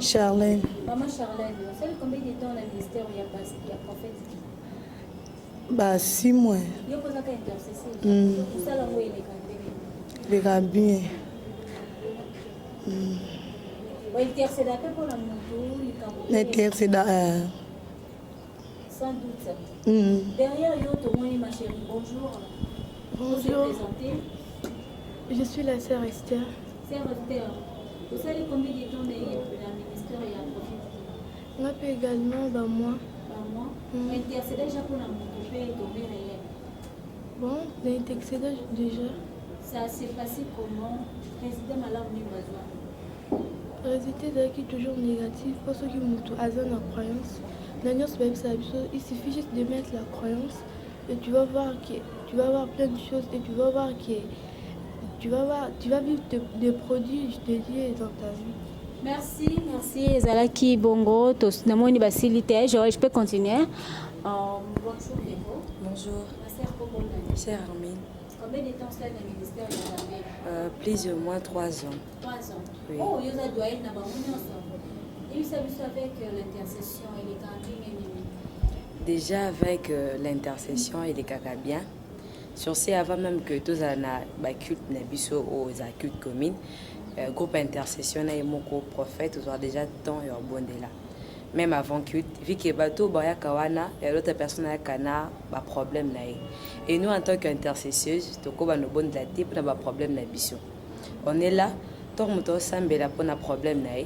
D: Charlène.
A: Maman Charlène, vous savez combien de temps dans le ministère il y a prophète?
D: Bah 6 mois.
A: Il y a pas d'intercession. Vous savez où il est
D: Les rabbins.
A: Intercéder pour la moto.
D: L'intercéder.
A: Sans doute. Derrière Yoto, ma chérie, bonjour.
E: Bonjour. Je suis la sœur Esther.
A: Sœur Esther, vous savez combien de temps dans le ministère il y a prophète?
E: On a pu également d'un mois.
A: Par mois. Intercéder déjà pour la moto et tomber réel.
E: Bon, l'intercéder déjà.
A: Ça s'est passé comment? Président Malam Nibazoua.
E: Le résultat est toujours négatif parce que nous avons la croyance. Il suffit juste de mettre la croyance et tu vas voir plein de choses et tu vas voir tu vas vivre des produits, je te dis, dans ta vie.
A: Merci. Zalaki Bongo, Namoni Basilité. Je peux continuer. Bonjour.
F: Bonjour.
A: Ma sœur Coco.
F: Sœur Armine.
A: Combien de temps cela dans le ministère de la
F: Plus ou moins 3 ans.
A: 3 ans.
F: Oui.
A: Oh, il y a doyen dans et vous savez avec l'intercession et les cantines.
F: Déjà avec l'intercession et les caca bien. Sur ce, avant même que tous les cultes n'aient aux cultes communes, groupe intercession et mon prophète, ils ont déjà tant et bon là. Même avant culte, vu que bateau baya kawana, et l'autre personne a kana, ba problème là. Et nous en tant qu'intercesseuse, toko ba no bon de la type na ba problème na biso. On est là, tant que sambe la pour na problème là.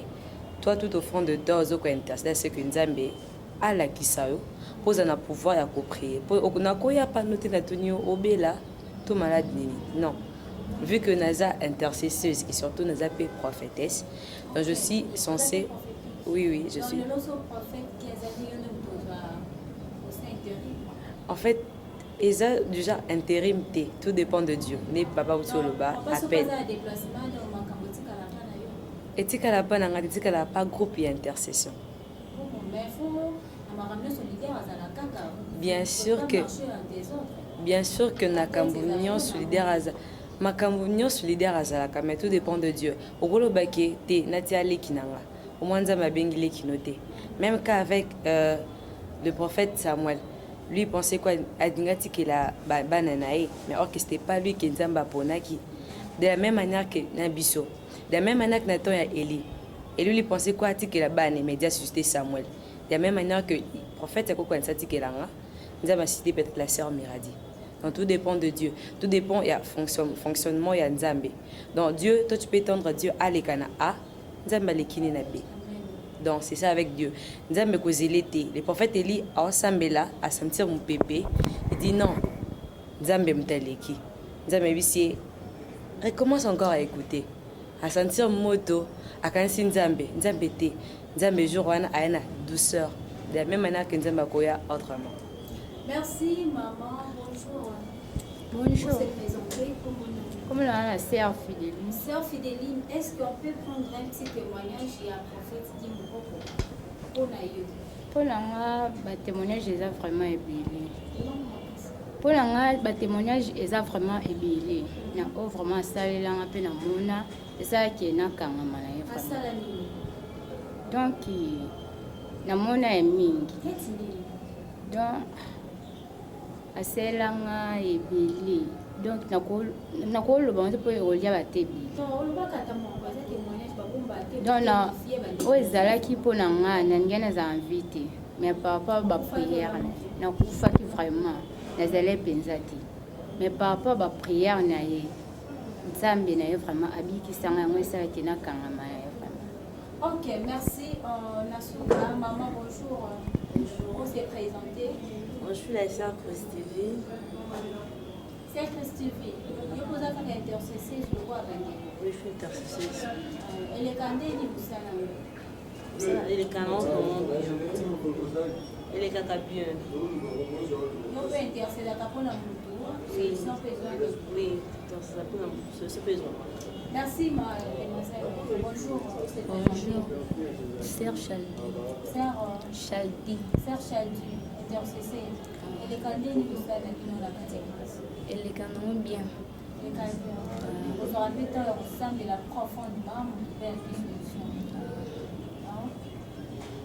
F: Toi tout au fond de toi, aux autres intercesseurs, c'est que Nzambe a la kisao. Pose un pouvoir à prier. On n'a pas noté la tenue au béla, tout malade non. Vu que Naza intercesseuse et surtout Naza prophétesse, donc je suis censée. Oui, je suis. En fait, Eza déjà intérim T, tout dépend de Dieu. Ne papa ou sur le bas, appelle. Et tu n'as pas groupe et intercession. Bien sûr que Nakambunion solidaire azalaka, mais tout dépend de Dieu. Ogolo bake te natia lekinanga. Au moins Nzambe bengile kinote. Même qu'avec le prophète Samuel, lui pensait quoi adingati que la bananae, mais or que c'était pas lui qui Nzamba ponaki. De la même manière que Nabiso, de la même manière que Nathan et Élie. Et lui pensait quoi que la banane média suscité Samuel. De la même manière que le prophète Yakoko Nsati Kelanga, nous avons cité peut-être la sœur Miradi. Donc tout dépend de Dieu. Tout dépend du fonctionnement de Nzambe. Donc Dieu, toi tu peux tendre Dieu à l'écana A, Nzambe lekine na B. Donc c'est ça avec Dieu. Nzambe kozele l'été. Le prophète Élie a ensemble là à sentir mon pépé. Il dit non. Nzambe mtaleki. Nzambe bisi recommence encore à écouter. À sentir moto, à kansi Nzambe, Nzambe te. Nzambe jour wana ayana douceur. De la même manière que Nzambe koya autrement.
A: Merci maman, bonjour.
G: Bonjour.
A: Pour se présenter,
G: Comme la sœur Fidéline.
A: Sœur Fidéline, est-ce qu'on peut prendre un petit témoignage et un prophète dit mon pour Nayo?
G: Pour la témoignage est vraiment ébélé. Pour la témoignage est vraiment ébélé. Na vraiment salé là un peu na mona, et ça qui est na kanga malaye. Donc na mona est mingi. Donc aselanga ébélé. Donc nakolo le bon pour relia ba tebi. Donc na o ezalaki pona nga na ngena za invité mais par rapport ba prière na kufaki vraiment nazale penzati mais par rapport ba prière na ye Nzambe na ye vraiment abikisanga ngo esalaki na kangama na ye vraiment.
A: Ok, merci. Nasuka, maman, bonjour. On s'est présenté.
H: Je suis la sœur Christivie.
A: Sœur Christivie, vous avez fait intercesser, je vois avec vous.
H: Oui, je suis intercesseuse.
A: Et les candés, vous savez.
H: Et les canons, et les caca bien.
A: On peut intercéder pour la moto.
H: Oui,
A: sans besoin de...
H: oui, c'est besoin.
A: Merci, mademoiselle. Bonjour.
C: Bonjour. Sœur Chaldi.
A: Sœur
C: Chaldi.
A: Sœur Chaldi, intercessée. Et les candés, vous savez, qui la catégorie.
C: Et les canons bien.
A: Les candés. Vous aurez fait ensemble la profondément vers la solution.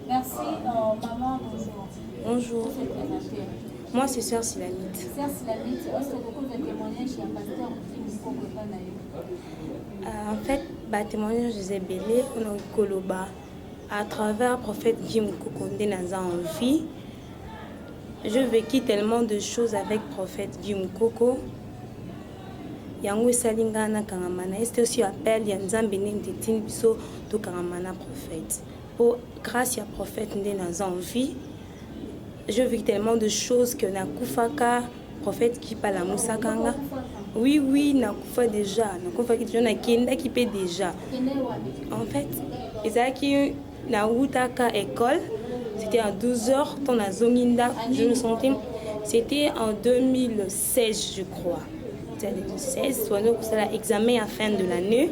A: Merci, maman, bonjour.
I: Bonjour.
A: Vous êtes présentée.
I: Moi, c'est Sœur Silamite.
A: Sœur Silamite, est-ce que beaucoup de témoignages chez un pasteur qui vous
I: En fait, le témoignage de Zébélé, on a Koloba, à travers le prophète Jim Kokonde Naza en vie. Je vécu tellement de choses avec le prophète Jim Koko. Yango Salingana Kangamana. C'était aussi appel Yanzam Benin Tetin Biso to Kangamana prophète. Pour grâce à prophète Naza en vie, je vis tellement de choses que Nakufaka, prophète qui parle à Moussakanga. Oui, Nakufa déjà. Nakufa qui déjà Kenda qui paie déjà. En fait, Isaki Naoutaka école, c'était à 12h, ton à Zonginda, je me sentais. C'était en 2016, je crois. C'était en 2016, soit l'examen à fin de l'année.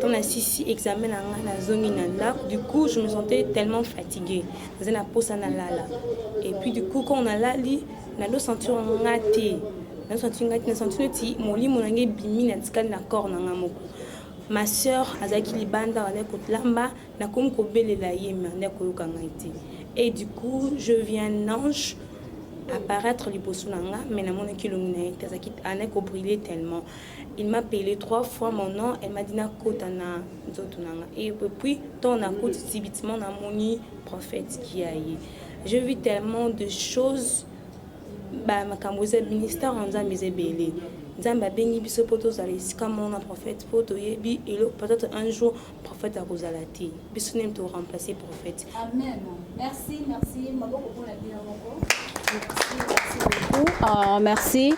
I: On a 6 examens à Zonginda. Du coup, je me sentais tellement fatiguée. Et puis, du coup, quand on a là, on a le sentir en raté. na senti neti molimo na ngai bimi na tikali na corps na nga moko. Ma sœur azaki libanda wala kotlamba na komi kobelela ye me ande koyoka ngai te. Et du coup, je vis un ange apparaître liboso na nga, mais na mona kilongi na ye azaki ane ko briller tellement. Il m'a appelé 3 fois mon nom, elle m'a dit na kota na nzoto na nga. Et puis ton na kota subitement na moni prophète qui a eu. Je vis tellement de choses. Bah ma kamboze ministère en Nzambe zebele. Nzambe bengi biso poto za lesika mona prophète poto yebi et peut-être un jour prophète a kozalati. Biso nem to remplacer prophète.
A: Amen. Merci maboko pour la bien beaucoup. Merci.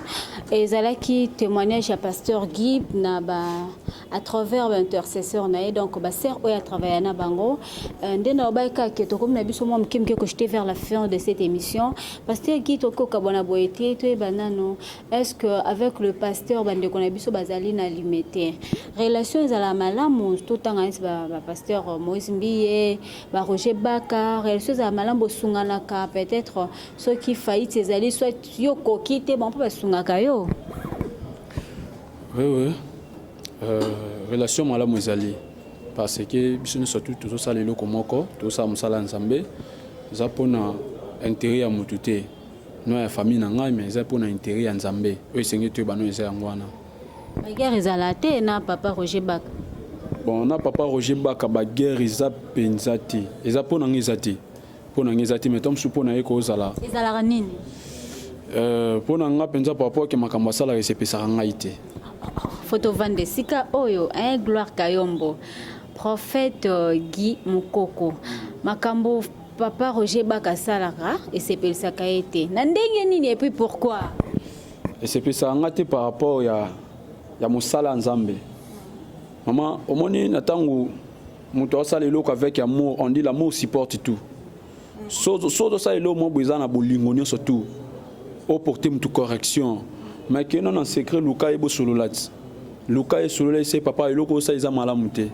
A: Et zalaki témoignage à pasteur Guy na ba à travers l'intercesseur naé donc ba sœur oya travailler na bango ndena obaika ke to comme na biso mo mkimke ko jeter vers la fin de cette émission pasteur Guy to ko kabona boyeté to banano est-ce que avec le pasteur bande ko na biso bazali na limité relation za la malamu tout temps ba pasteur Moïse Mbiye ba Roger Baka relation za malamu sungana ka peut-être ceux qui faillite ezali soit yo kokite bon pas sungaka yo.
B: Oui. Relation malamu ezali parce que biso ne surtout tout ça lelo komoko tout ça musala nzambe za pona intérêt ya mutu te no ya famille na ngai mais za pona intérêt ya nzambe oyo sengi to bano eza ngwana
A: guerre ezala te na papa Roger Baka.
B: Bon na papa Roger Baka ba guerre eza penza te eza pona ngezati mais tom su pona eko zala
A: ezala nini
B: pona nga penza papa ke makamba sala resepesa ngai te.
A: Photo Vande Sika Oyo, Gloire Kayombo, prophète Guy Mukoko, Makambo Papa Roger Baka Salara, et c'est pour ça qu'a été. Nandengeni et puis pourquoi?
B: Et c'est pour ça ngate par rapport ya musala nzambe. Maman, au moni natangu muto asala eloko avec amour, on dit l'amour supporte tout. So ça elo mo bezana bolingo nyonso tout. Au porter mutu correction. Mais que non en secret Luka ebo sololat. Luka e sololat c'est papa eloko ça isa malamu te.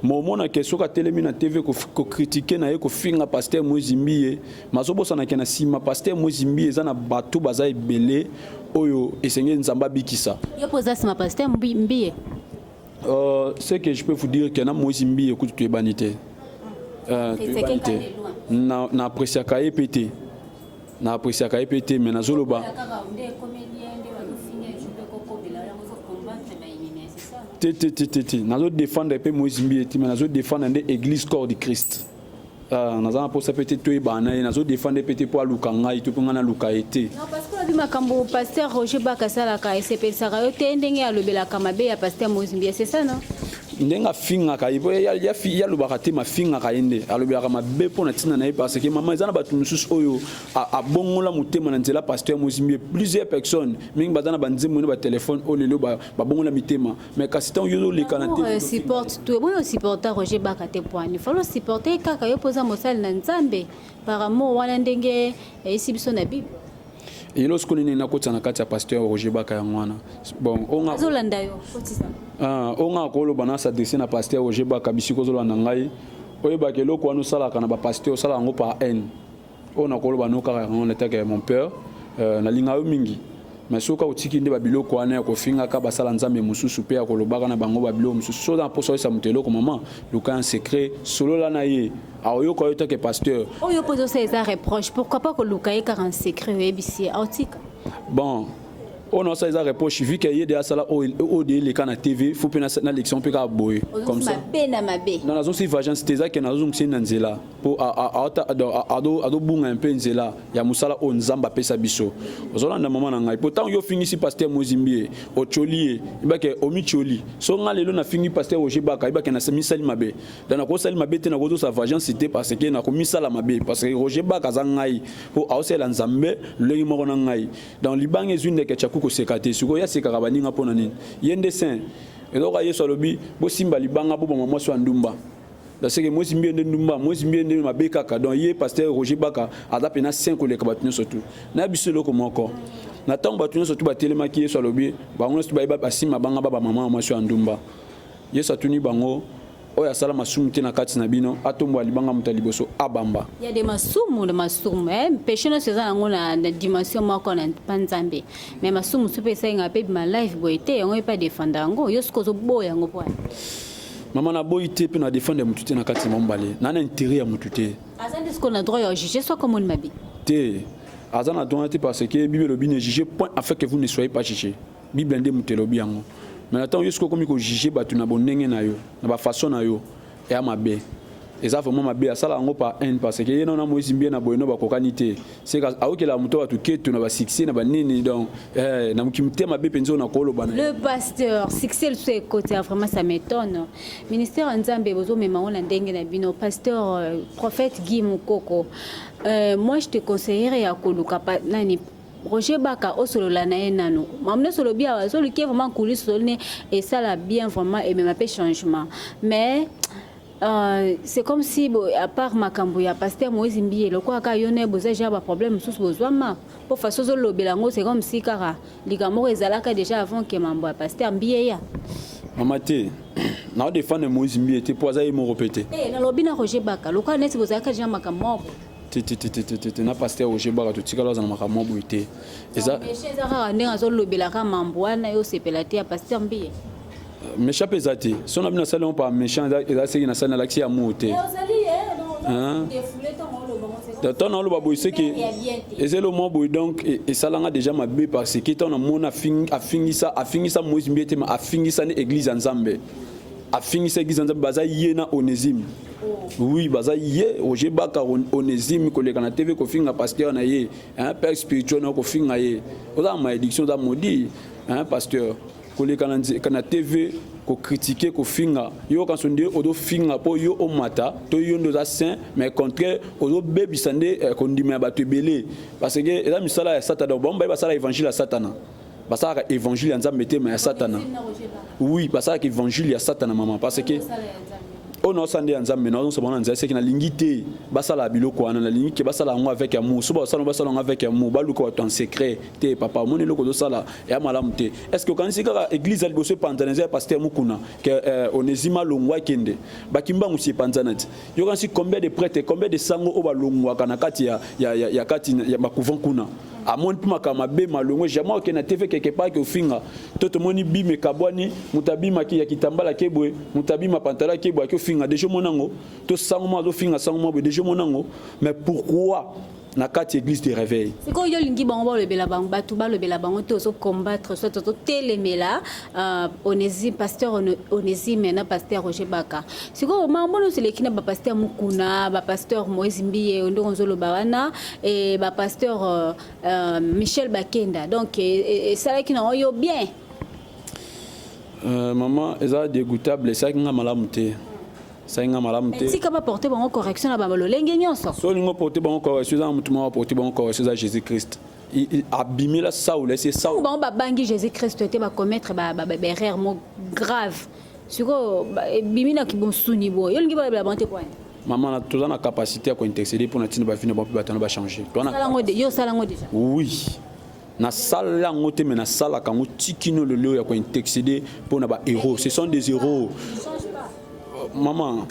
B: Momo na keso ka telemi na TV ko critiquer na ye ko finga pasteur Moïse Mbiye. Mazobo sana kena sima pasteur Moïse Mbiye za na bato baza ebele oyo esengé nzamba bikisa.
A: Yo posa sima pasteur Mbiye.
B: C'est que je peux vous dire que na Moïse Mbiye écoute tu es banité. Na apprécier ka epété. Na apprécier ka epété mais na zoloba. Nous défendre peu Moïse Mbiye, mais nous défendre l'église corps de Christ. Nous avons pour ça peut-être tout ébané, nous défendre peut-être pour Lukanga, tout pour ngana Lukaete.
A: Non parce que la makambo pasteur Roger Bakasala ka SPL Sarayote ndenge ya lobela kamabe ya pasteur Moïse Mbiye, c'est ça non?
B: Ndenga finga ka ibo ya lubakate ma finga ka ende alobela mabe pona tina na parce que maman ezana batu mususu oyo a bongola mutema na nzela pasteur Moïse Mbiye plusieurs personnes mingi bazana banzemo ne ba téléphone o lelo ba bongola mitema mais kasitan yo le kanate
A: supporte tout bon supporter Roger Bakate point il faut le supporter kaka yo posa mosal na nzambe par amour wana ndenge esi biso na bible.
B: Et lorsqu'on est na kota na kati ya pasteur Roger Baka ya mwana bon onga
A: zolanda yo kotisa
B: onga kolo bana s'adresser na pasteur Roger Baka bisiko zolanda ngai oye ba ke loko anu sala kana ba pasteur sala ngo par haine ona kolo bano kaka on était que mon père na linga yo mingi mais soka otiki nde ba biloko wana ko finga ka basala nzambe mususu pe ya kolobaka na bango ba biloko mususu so dans poso sa mutelo ko maman luka en secret solo la na ye ayo ko yote que pasteur
A: oyo poso ça reproche pourquoi pas ko luka ye 40 secret ebisi autika
B: bon on a ça les reproche vu qu'il y a des sala au de les canaux TV faut penser na l'élection peut ka boy comme ça non la zone c'est vagin c'était ça que na zone c'est nanzela pour ado bunga un peu nzela ya musala on nzamba pesa biso ozona na maman na ngai pourtant yo fini si pasteur Moïse Mbiye o cholier ibake o micholi so ngalelo na fini pasteur Roger Baka ibake na misali mabe dans ko sali mabe te na ko sa vagin c'était parce que na ko misala mabe parce que Roger Baka za ngai pour ausela nzambe le mo na ngai dans libange une de ko sekate suko ya sekaka baninga pona nini yende saint eloka yeso lobi bo simba libanga bo mama so ndumba da seke Moïse Mbiye ndumba Moïse Mbiye ndumba mabeka donc ye pasteur Roger Baka adape na 5 koleka batunyo surtout na biso loko moko na tango batunyo surtout batelema ki yeso lobi bango so ba simba banga ba mama so ndumba yeso tuni bango oya sala masumu te na kati na bino atombo alibanga muta liboso abamba.
A: Il y a des masumu, péché ne se zango na dimension moko na panzambe. Mais masumu supe senga pe ma life boité on pas défendre ngo yosko zo boya ngo point.
B: Maman na boité pe na défendre mutu te na kati mombale. Na intérêt ya mutu te.
A: Azan est-ce qu'on a droit à juger soit comme on m'a dit.
B: Te azan a droit parce que Bible lobi ne juger point afin que vous ne soyez pas jugés. Bible ndé mutu lobi yango. Mais attends, yosko komi ko juger batu na bonenge na yo, na ba façon na yo et à mabe. Et ça vraiment mabe à ça là ngo pa haine parce que yena na moisi bien na boyeno ba kokanité. C'est ka aoke la muto batu ketu na ba succès na ba nini donc na mukimte mabe penzo na kolo bana.
A: Le pasteur succès le soit côté vraiment ça m'étonne. Ministère Nzambe bozo mema on ndenge na bino pasteur prophète Guy Mukoko. Moi je te conseillerais ya koluka nani Roger Baka au solo la naenano. Mamne solo bien solo qui est vraiment coulé solo et ça la bien vraiment et même un changement. Mais c'est comme si à part makambo ya pasteur Moïse Mbié le quoi ka yone boza ja ba problème sous besoin ma pour façon solo belango c'est comme si kara ligamo ezalaka déjà avant que mambo ya pasteur Mbié ya.
B: Mamate na défendre Moïse Mbié te poza y mo répéter.
A: Na lobina Roger Baka le quoi net boza ka ja makambo.
B: Na pasteur Roger Baka to tikala za makambo boité. Eza
A: mais chez Zara ndenge azolobelaka mambo wana yo sepelate ya pasteur Mbié.
B: Méchant pesati. Si on a bien salé on pas méchant et c'est une salle l'axi à monter. Hein? De temps on le babou c'est que et c'est le mot boy donc et ça l'a déjà ma bé parce que ton mon a fini ça Moïse Mbié a fini ça église Nzambe. A fini ça église Nzambe baza yena Onésime. Oui baza yé Roger Baka Onésime collègue na TV ko finga pasteur na yé un père spirituel na ko finga yé. Oza malédiction da maudit hein pasteur kana TV ko critiquer ko finga yo quand sonde odo finga po yo o mata to yo ndo za saint mais contraire odo bebi sande ko ndima ba to belé parce que eza misala ya satana bomba ba sala évangile ya satana ba sala évangile ya nzambe te mais ya satana oui ba sala évangile ya satana maman parce que on a sandé Nzambe na on se bona nzase ki na lingité basala biloko ana na lingi basala ngo avec amour so basala avec amour baluko en secret te papa moni loko do sala ya malamu te est-ce que quand c'est ka église ali bosse panzanese pasteur mukuna que Onésima longwa kende bakimba musi panzanati yo quand si combien de prêtres combien de sango o balongwa kana kati ya kati ya bakuvan kuna amoni pima kama be malongwe jamais que na TV quelque part que finga toto moni bime kabwani mutabima ki ya kitambala kebwe mutabima pantala kebwe ki finga déjà monango to sango do finga sango déjà monango mais pourquoi na kati église de réveil
A: c'est quand yo lingi bango le bela bango batu ba le bela bango to so combattre so to telemela Onésime pasteur Onésime na pasteur Roger Baka c'est quand mambo no selekina ba pasteur Mukuna ba pasteur Moïse Mbié ndonzo lo bawana et ba pasteur Michel Bakenda donc ça là qui na yo bien
B: maman eza dégoûtable ça nga malamu te sainga malamu te
A: si ka ba porter bango correction na ba lolenge nyonso
B: so lingo porter bango correction za mutu ma porter bango correction za Jésus Christ il abîmé la Saul c'est Saul
A: bango ba bangi Jésus Christ te ba commettre ba erreur mo grave siko bimina ki bon suni bo yo lingi ba bonté point
B: maman na toza na capacité à intercéder pour na tina ba fina ba batana ba changer
A: yo salango déjà
B: oui na sala ngote mais na sala kango tikino le leo ya ko intercéder pour na ba héros ce sont des héros maman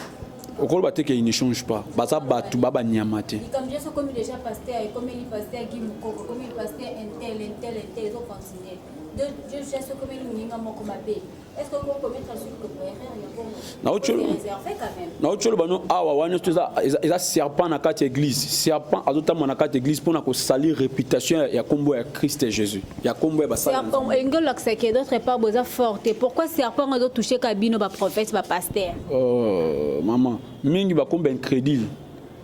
B: au col baté qu'il ne change pas baza batu baba nyamate
A: comme je sais comme déjà pasteur et comme il pasteur Guy Mukoko comme il pasteur intel ils ont continué de je sais comme il ninga moko mabe est-ce qu'on peut commettre sur que pour erreur il y a bon na autre quand même
B: na autre bano awa wana eza serpent na kati église serpent azota na kati église pour na ko salir réputation ya kombo ya Christ et Jésus ya kombo ya basala
A: serpent engol l'accès d'autre part boza forte pourquoi serpent doit toucher kabino ba prophète ba pasteur
B: maman mingi ba komba incrédule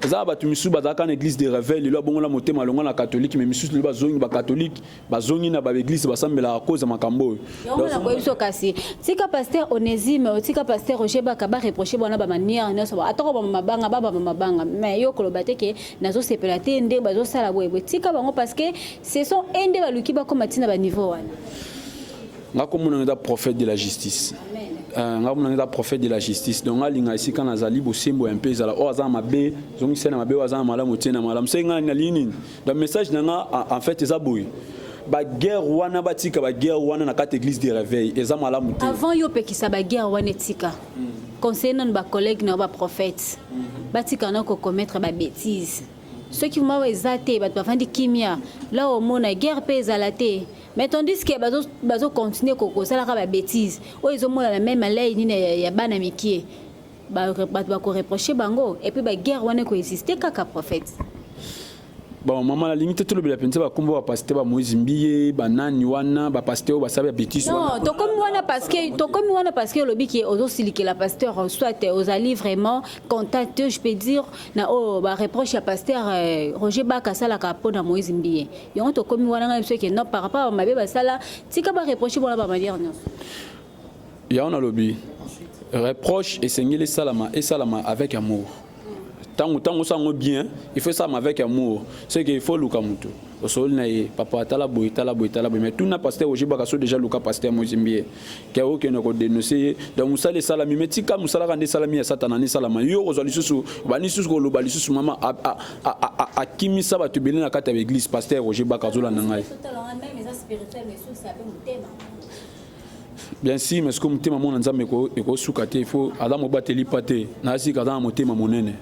B: za ba tumisu ba zaka na église de réveil le bongo la motema longo na catholique mais misu le ba zongi ba catholique ba zongi na ba église ba sambela à cause makambo
A: donc na ko biso kasi tika pasteur Onésime tika pasteur Roger Baka ba reprocher bona ba manière na so atoko ba mabanga mais yo koloba te ke nazo sepelate nde ba zo sala boye tika bango parce que ce sont ende ba luki ba komatina ba niveau wana
B: ngako mona nda prophète de la justice ngako mona nda prophète de la justice donc alinga ici quand azali bosembo un peu zala o azama mabe zongi sena mabe azama malamu tena malamu senga na lini donc message nanga en fait ezaboy ba guerre wana batika ba guerre wana na kati église de réveil ezama malamu te
A: avant yo pekisa ba guerre wana tika conseiller nos collègues, nos prophètes. Batikana ko commettre ba bêtises. Ceux qui m'ont exalté, bah tu kimia. Là au monde, guerre pèse à la thé. Mais tandis que bazo continuer koko ça la ba bêtises. Oh ils ont la même lei ni ya bana mikie. Ba ko reprocher bango et puis ba guerre wana ko exister kaka prophète.
B: Bon, maman, la limite, tout le monde a pensé que comme pasteur ba Moïse Mbiye, banani wana, ba pasteur ba sabe bêtise.
A: Non, to comme wana parce que le bi qui est aussi que la pasteur soit aux alliés vraiment contact, je peux dire na oh ba reproche à pasteur Roger Baka sala ka po na Moïse Mbiye. Yon to comme wana nga que non par rapport à ma ba sala, tika ba reprocher bona ba manière non.
B: Ya on a lobby. Reproche et seigneur et salama avec amour. Tant ça bien, il faut ça avec amour. C'est qu'il faut Luka Mutu. Au sol naïe, papa tala boy, mais tout n'a pasteur aujourd'hui bakaso déjà Luka pasteur Mozimbié. Qui a aucun ko dénoncer donc Moussa les salami mais tika Moussa la rende salami à satana salama yo ozali susu bani susu ko lobali susu mama a kimi ça va te bénir na kata église pasteur aujourd'hui bakaso la nangai. Bien sûr, mais ce que mutema mon nzambe ko sukate il faut adam bateli pate na si kaza mutema monene.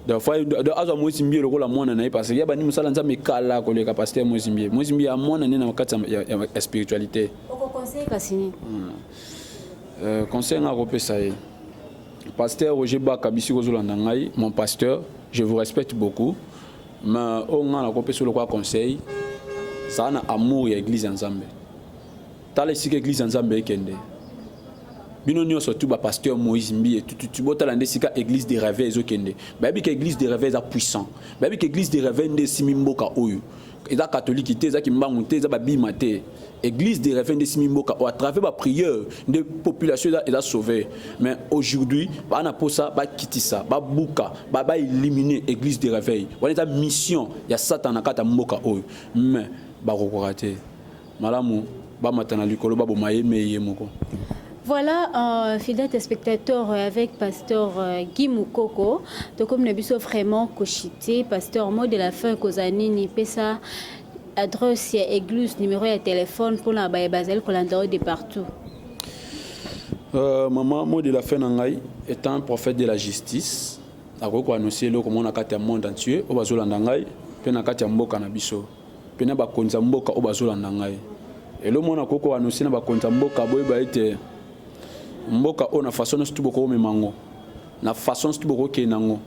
B: De fois de azo Moïse Mbiye lokola mwana na parce que ya bani musala nzambe kala ko le pasteur Moïse Mbiye a mwana na wakati ya spiritualité.
A: Oko conseil kasini.
B: Conseil na kopesa ye. Pasteur Roger Baka bisi ko zolanda ngai, mon pasteur, je vous respecte beaucoup. Mais on a kopesa le conseil, ça na amour ya église nzambe. Tala si église nzambe ekende. Bino nyo surtout ba pasteur Moïse Mbiye tu botala ndesika église des rêves ezokende. Ba bi que église des rêves est puissant. Ba bi que église des rêves ndesimi mboka oyo. Eza catholique te eza kimbangu te eza ba bima te. Église des rêves ndesimi mboka à travers ba prière de population est sauvée. Mais aujourd'hui ba na posa ba kitisa ba buka ba éliminer église des réveils. Wana ta mission ya Satan na kata mboka oyo. Mais ba kokorate. Malamu ba matana likolo ba bomaye meye moko.
A: Voilà, fidèles spectateurs avec pasteur Guy Moukoko. Donc comme nous avons vraiment cochité, pasteur mot de la fin Kozani ni pesa adresse église numéro de téléphone pour la basel pour l'endroit de partout.
B: Maman mot de la fin nangai étant un prophète de la justice. Akoko annoncer le comment on a kati monde entier au bazolanda ngai pe na kati mboka na biso. Pe na ba konza mboka au bazolanda ngai. Et le monde akoko annoncer na ba konza mboka boy ba été mboka ona façon stu boko memango na façon stu boko kenango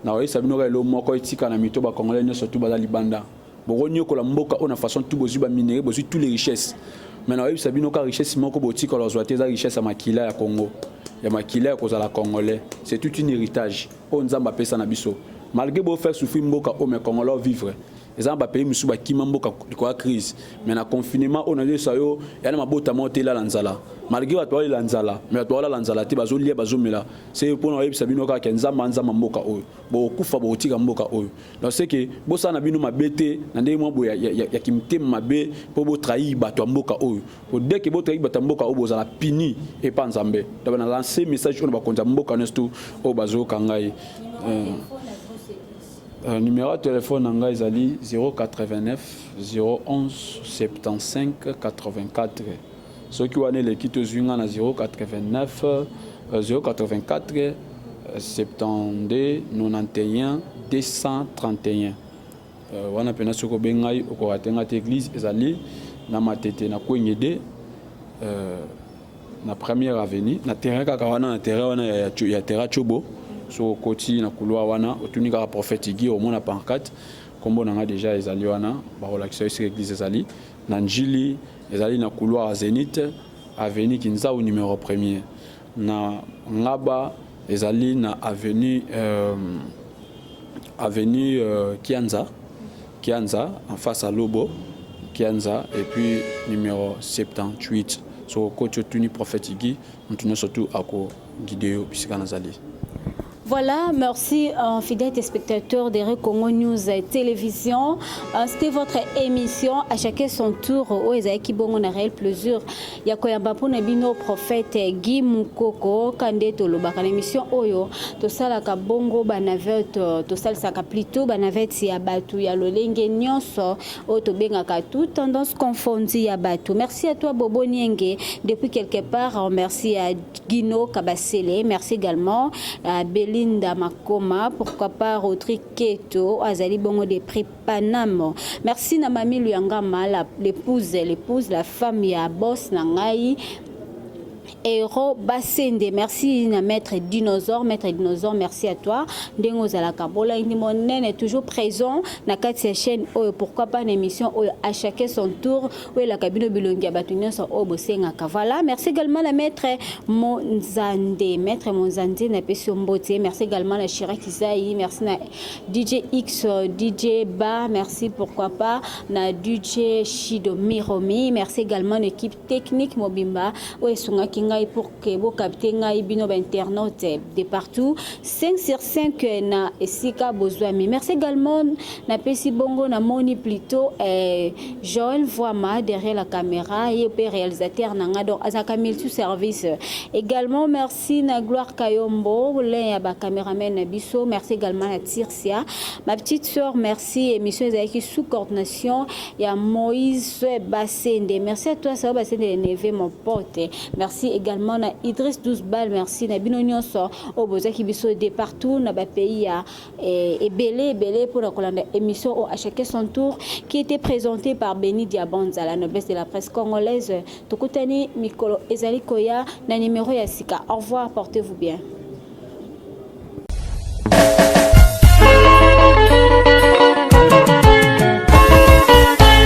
B: na oyi sabino ka lo moko itika na mito ba congolais nyo surtout ba libanda boko nyoko la mboka ona façon tu bozu ba minéraux bozu tous les richesses mais na oyi sabino ka richesse moko botika la zoate za richesse ya makila ya Congo ya makila ya kozala congolais c'est tout un héritage on nzamba pesa na biso malgré bo faire souffrir mboka o me congolais vivre les pays musuba kimamboka kwa crise mais na confinement on a dit ça yo yana mabota monter la lanzala malgré toi la lanzala mais toi la lanzala te bazolia bazomela c'est pour na yebisa bino ka kenzamba nzamba mboka oyo bo kufa bo tika mboka oyo donc c'est que bo sana bino mabete na ndenge mo ya kimtema mabe po bo trahir bato mboka oyo po dès que bo trahir bato mboka oyo bozala pini et pas nzambe donc na lancer message on ba konza mboka nesto o bazo kangai numéro de téléphone en Zali 089 011 75 84. Ceux qui ont les kits aux 089 084 72 91 231. On a peine ce que bengai au coratenga église Zali na matete na kwenyede na première avenue na terrain kakawana na terrain ya terrain chobo. So koti na couloir wana otunika prophète Guy au mona pancarte kombo nanga déjà ezali wana ba relaxer sur église ezali na njili ezali na couloir Zénith avenue Kinza au numéro 1er na ngaba ezali na avenue Kianza en face à Lobo Kianza et puis numéro 78 so koti otuni prophète Guy on tuni surtout ako guidéo bisika nazali.
A: Voilà, merci fidèles téléspectateurs de Congo News Télévision. C'était votre émission à chacun son tour au Ezaïki Bongo na réel plaisir. Ya koyamba pona bino prophète Guy Mukoko kande to lobaka émission oyo to sala ka bongo banavet to sala saka plutôt banavet ya batu ya lolenge nyonso o to benga ka tout tendance confondue ya batu. Merci à toi Bobo Nienge depuis quelque part. Merci à Guino Kabasele, merci également à Belinda Makoma, pourquoi pas Rodrigue Keto, Azali Bongo des prix Panama. Merci na Mami Luyangama, l'épouse, la femme ya boss Nangai. Héros Bassende, merci na maître dinosaure, merci à toi. Dengo Zalaka Bola Indimonen est toujours présent na katia chaîne pourquoi pas une émission à chacun son tour où la cabine Bilongia Batunia sont au Bosenga Kavala. Merci également la maître Monzande na Pesio Mbote, merci également la Chirac Isaï, merci na DJ X, DJ Ba, merci pourquoi pas na DJ Shido Miromi, merci également l'équipe technique Mobimba où Sunga Kinga pour que vous captez bino internautes de partout 5 sur 5 na esika bozwami. Merci également na pesi bongo na moni plutôt Joël Voima derrière la caméra et réalisateur nanga donc azaka multi service. Également merci na Gloire Kayombo le ba caméraman na biso, merci également na Tirsia ma petite sœur, merci émission ezaki sous coordination ya Moïse Bassende, merci à toi ça Bassende Neve mon pote, merci également na Idriss 12 balles, merci na bino nyonso au bozaki biso de partout na ba pays ya belé pour la colonne émission à chacun son tour qui était présentée par Béni Diabanza, la noblesse de la presse congolaise. Tokutani Mikolo Ezali Koya na numéro ya sika. Au revoir, portez-vous bien.